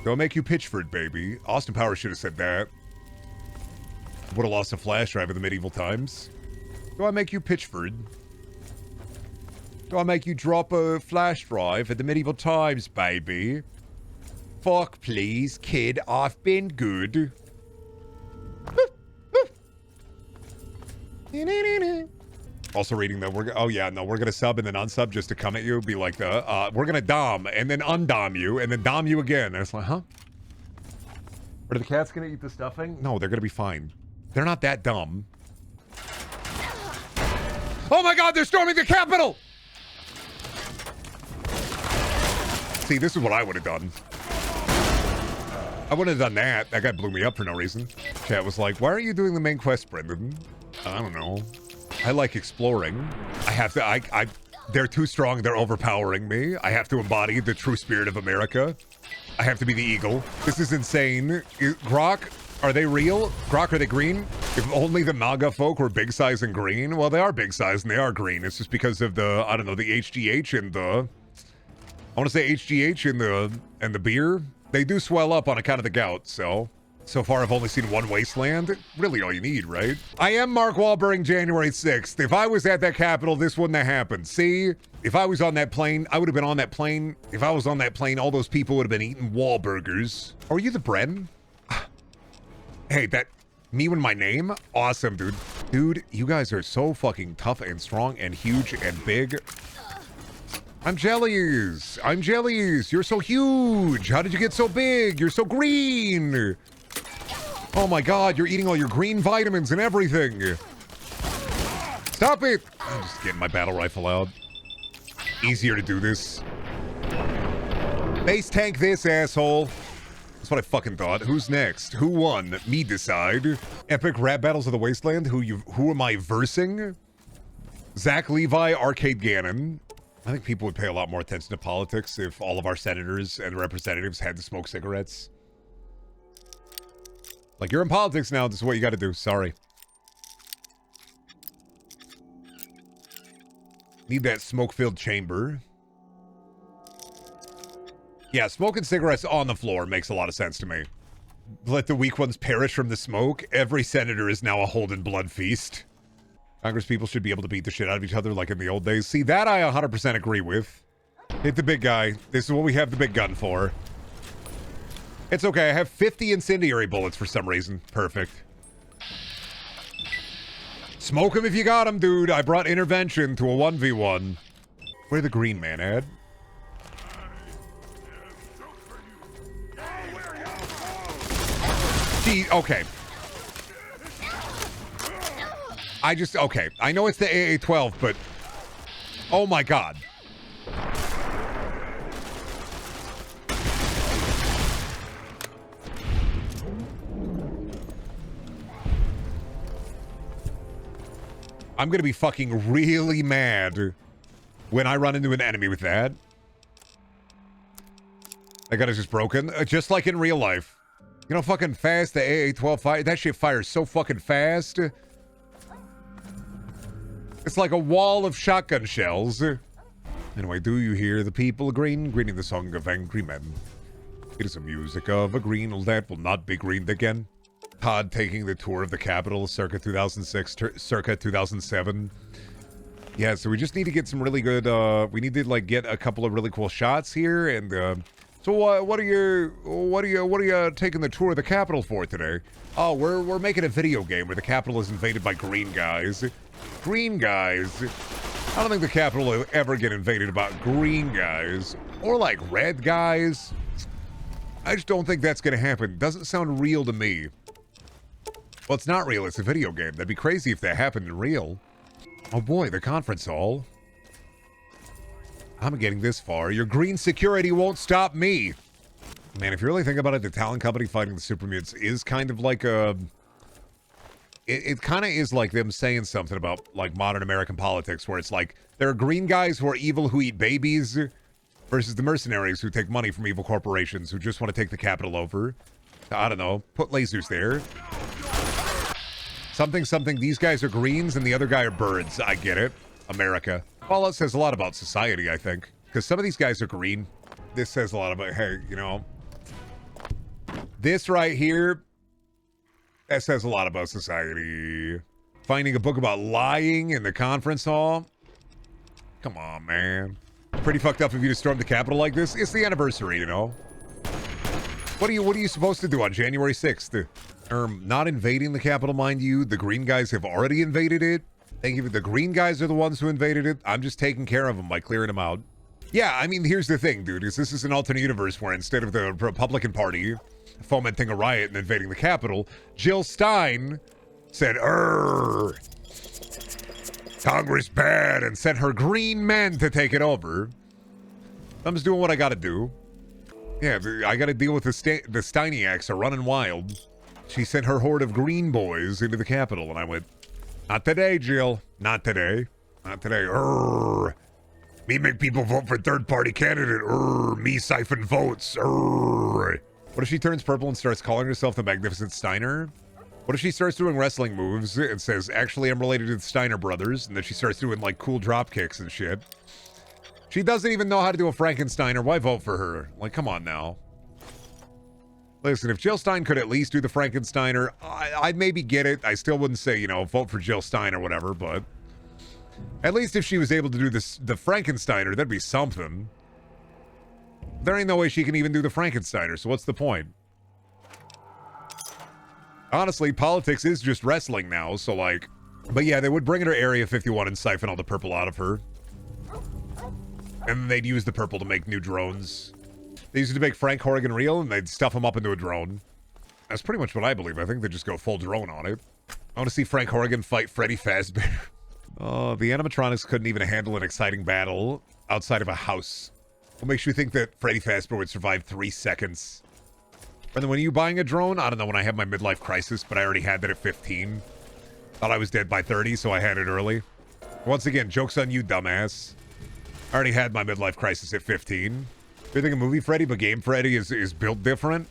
Do I make you Pitchford, baby? Austin Powers should have said that. Would have lost a flash drive in the medieval times. Do I make you Pitchford? Do I make you drop a flash drive at the medieval times, baby? Fuck, please, kid. I've been good. Also reading that we're... Oh, yeah, no, we're going to sub and then unsub just to come at you. Be like the... we're going to dom and then undom you and then dom you again. And it's like, huh? Are the cats going to eat the stuffing? No, they're going to be fine. They're not that dumb. Oh my God, they're storming the Capitol! See, this is what I would have done. I wouldn't have done that. That guy blew me up for no reason. Chat was like, why are you doing the main quest, Brendan? I don't know. I like exploring. I have to, they're too strong, they're overpowering me. I have to embody the true spirit of America. I have to be the eagle. This is insane. Grok, are they real? Grok, are they green? If only the MAGA folk were big size and green. Well, they are big size and they are green. It's just because of the, I don't know, the HGH and the... I want to say HGH and the beer. They do swell up on account of the gout, so... So far, I've only seen one Wasteland. Really all you need, right? I am Mark Wahlberg January 6th. If I was at that Capitol, this wouldn't have happened. See? If I was on that plane, I would have been on that plane. If I was on that plane, all those people would have been eating Wahlburgers. Oh, are you the Bren? Hey, that... Me with my name? Awesome, dude. Dude, you guys are so fucking tough and strong and huge and big. I'm Jellies. I'm Jellies. You're so huge. How did you get so big? You're so green. Oh my God, you're eating all your green vitamins and everything. Stop it. I'm just getting my battle rifle out. Easier to do this. Base tank this, asshole. That's what I fucking thought. Who's next? Who won? Me decide. Epic rap battles of the Wasteland. Who am I versing? Zach Levi, Arcade Gannon. I think people would pay a lot more attention to politics if all of our senators and representatives had to smoke cigarettes. Like, you're in politics now. This is what you got to do. Sorry. Need that smoke-filled chamber. Yeah, smoking cigarettes on the floor makes a lot of sense to me. Let the weak ones perish from the smoke. Every senator is now a Holden blood feast. Congress people should be able to beat the shit out of each other like in the old days. See, that I 100% agree with. Hit the big guy. This is what we have the big gun for. It's okay. I have 50 incendiary bullets for some reason. Perfect. Smoke him if you got him, dude. I brought intervention to a 1v1. Where the green man at? Gee, okay. Okay. I know it's the AA-12, but... Oh my god. I'm gonna be fucking really mad when I run into an enemy with that. That gun is just broken. Just like in real life. You know, fucking fast, the AA-12 fire. That shit fires so fucking fast. It's like a wall of shotgun shells. Anyway, do you hear the people green? Greening the song of angry men. It is the music of a green that will not be greened again. Todd taking the tour of the Capitol circa 2006, circa 2007. Yeah, so we just need to get some really good, we need to, like, get a couple of really cool shots here, and, so what are you taking the tour of the Capitol for today? Oh, we're making a video game where the Capitol is invaded by green guys. Green guys? I don't think the Capitol will ever get invaded by green guys. Or, like, red guys. I just don't think that's gonna happen. Doesn't sound real to me. Well, it's not real. It's a video game. That'd be crazy if that happened in real. Oh boy, the conference hall. I'm getting this far. Your green security won't stop me. Man, if you really think about it, the Talon Company fighting the super mutants is kind of like a... It kind of is like them saying something about, like, modern American politics, where it's like, there are green guys who are evil who eat babies versus the mercenaries who take money from evil corporations who just want to take the Capitol over. I don't know. Put lasers there. Something, these guys are greens and the other guy are birds. I get it. America. Well, that says a lot about society, I think. Because some of these guys are green. This says a lot about, hey, you know. This right here, that says a lot about society. Finding a book about lying in the conference hall. Come on, man. Pretty fucked up of you to storm the Capitol like this. It's the anniversary, you know. What are you supposed to do on January 6th? Not invading the Capitol, mind you. The green guys have already invaded it. Thank you. The green guys are the ones who invaded it. I'm just taking care of them by clearing them out. Yeah, I mean, here's the thing, dude. Is this is an alternate universe where instead of the Republican Party fomenting a riot and invading the Capitol, Jill Stein said, Congress bad, and sent her green men to take it over. I'm just doing what I gotta do. Yeah, I gotta deal with the Steiniacs are running wild. She sent her horde of green boys into the Capitol, and I went, not today, Jill. Not today. Not today. Me make people vote for third-party candidate. Me siphon votes. What if she turns purple and starts calling herself the Magnificent Steiner? What if she starts doing wrestling moves and says, actually, I'm related to the Steiner brothers, and then she starts doing, like, cool drop kicks and shit? She doesn't even know how to do a Frankensteiner. Why vote for her? Like, come on now. Listen, if Jill Stein could at least do the Frankensteiner, I'd maybe get it. I still wouldn't say, you know, vote for Jill Stein or whatever, but at least if she was able to do this, the Frankensteiner, that'd be something. There ain't no way she can even do the Frankensteiner, so what's the point? Honestly, politics is just wrestling now, so like... But yeah, they would bring her to Area 51 and siphon all the purple out of her. And then they'd use the purple to make new drones. They used to make Frank Horrigan real, and they'd stuff him up into a drone. That's pretty much what I believe. I think they just go full drone on it. I want to see Frank Horrigan fight Freddy Fazbear. Oh, the animatronics couldn't even handle an exciting battle outside of a house. What makes you think that Freddy Fazbear would survive 3 seconds? And then when are you buying a drone? I don't know, when I had my midlife crisis, but I already had that at 15. Thought I was dead by 30, so I had it early. Once again, joke's on you, dumbass. I already had my midlife crisis at 15. You think a movie Freddy, but game Freddy is built different?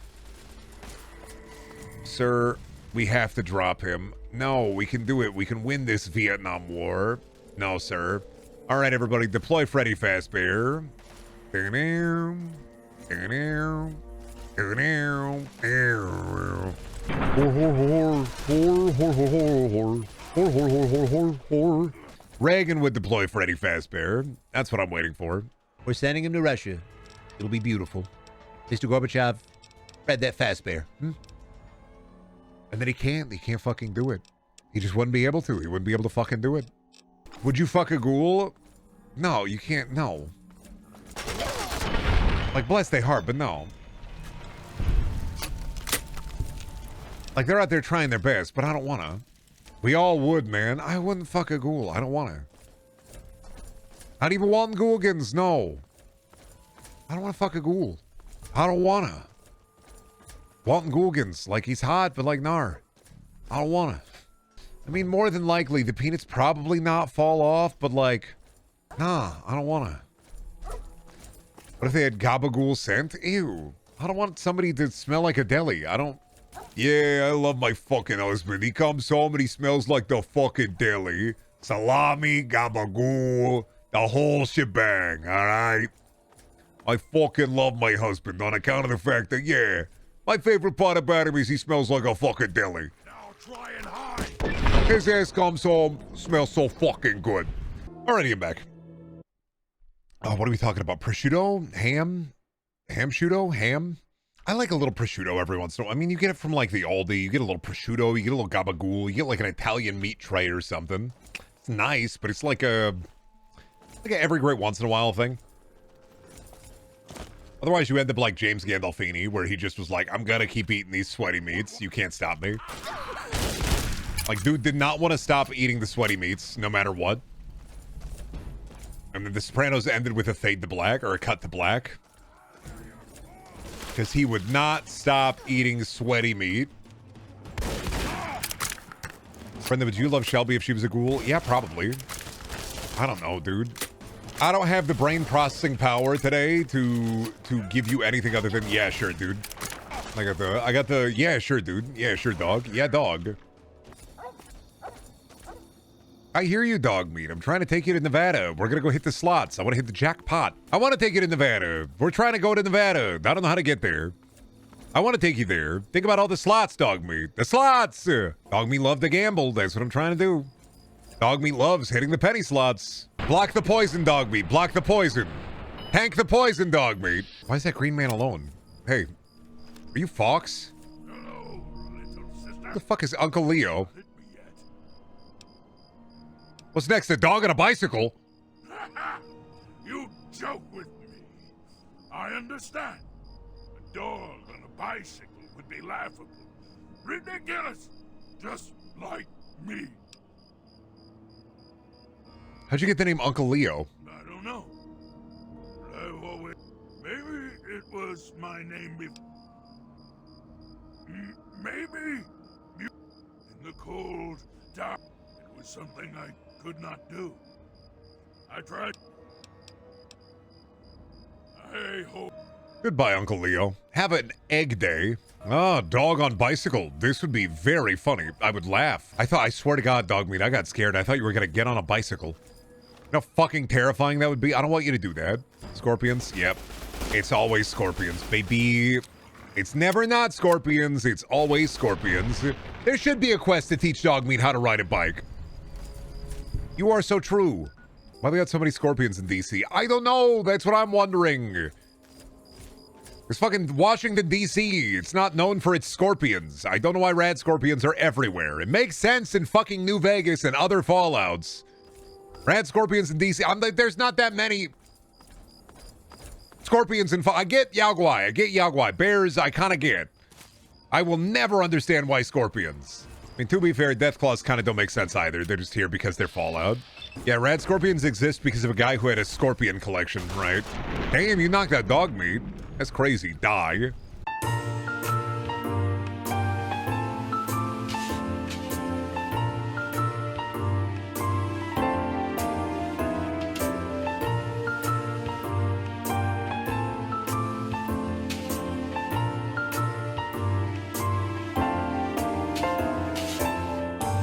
Sir, we have to drop him. No, we can do it. We can win this Vietnam War. No, sir. All right, everybody, deploy Freddy Fazbear. Reagan would deploy Freddy Fazbear. That's what I'm waiting for. We're sending him to Russia. It'll be beautiful. Mr. Gorbachev, Fred that Fazbear. And then he can't fucking do it. He just wouldn't be able to. He wouldn't be able to fucking do it. Would you fuck a ghoul? No, you can't. No. Like, bless their heart, but no. Like, they're out there trying their best, but I don't want to. We all would, man. I wouldn't fuck a ghoul. I don't want to. Not even Walton Ghoulgans. No. I don't want to fuck a ghoul. I don't want to. Walton Ghoulgans. Like, he's hot, but like, nar. I don't want to. I mean, more than likely, the peanuts probably not fall off, but like, nah, I don't want to. What if they had gabagool scent? Ew. I don't want somebody to smell like a deli. I don't. Yeah, I love my fucking husband. He comes home and he smells like the fucking deli. Salami, gabagool, the whole shebang, alright? I fucking love my husband on account of the fact that, yeah, my favorite part about him is he smells like a fucking deli. Now try and hide. His ass comes home, smells so fucking good. Alrighty, I'm back. What are we talking about? Prosciutto? Ham? Ham-sciutto? Ham? I like a little prosciutto every once in a while. I mean, you get it from like the Aldi. You get a little prosciutto. You get a little gabagool. You get like an Italian meat tray or something. It's nice, but it's like a every great once in a while thing. Otherwise, you end up like James Gandolfini, where he just was like, I'm gonna keep eating these sweaty meats. You can't stop me. Like, dude did not want to stop eating the sweaty meats, no matter what. And then The Sopranos ended with a fade to black, or a cut to black. Because he would not stop eating sweaty meat. Brenda, would you love Shelby if she was a ghoul? Yeah, probably. I don't know, dude. I don't have the brain processing power today to give you anything other than, yeah, sure, dude. I got the, yeah, sure, dude. Yeah, sure, dog. Yeah, dog. I hear you, dog meat. I'm trying to take you to Nevada. We're going to go hit the slots. I want to hit the jackpot. I want to take you to Nevada. We're trying to go to Nevada. I don't know how to get there. I want to take you there. Think about all the slots, dog meat. The slots! Dog meat love to gamble. That's what I'm trying to do. Dog meat loves hitting the penny slots. Block the poison, dog meat. Block the poison. Tank the poison, dog meat. Why is that green man alone? Hey, are you Fox? Hello, little sister. What the fuck is Uncle Leo? What's next, a dog on a bicycle? You joke with me. I understand. A dog on a bicycle would be laughable. Ridiculous. Just like me. How'd you get the name Uncle Leo? I don't know. But I've always... Maybe it was my name before. Maybe you... In the cold, dark, it was something I could not do. I tried. I hope. Goodbye, Uncle Leo. Have an egg day. Ah, dog on bicycle. This would be very funny. I would laugh. I swear to God, dog meat, I got scared. I thought you were gonna get on a bicycle. You know how fucking terrifying that would be? I don't want you to do that. Scorpions? Yep. It's always scorpions, baby. It's never not scorpions. It's always scorpions. There should be a quest to teach dog meat how to ride a bike. You are so true. Why they got so many scorpions in DC? I don't know. That's what I'm wondering. It's fucking Washington, D.C. It's not known for its scorpions. I don't know why rad scorpions are everywhere. It makes sense in fucking New Vegas and other Fallouts. Rad scorpions in D.C. I'm like, there's not that many scorpions in I get Yaogwai. I get Yaogwai. Bears, I kind of get. I will never understand why scorpions. I mean, to be fair, Deathclaws kind of don't make sense either. They're just here because they're Fallout. Yeah, rad scorpions exist because of a guy who had a scorpion collection, right? Damn, you knocked out dog meat. That's crazy. Die.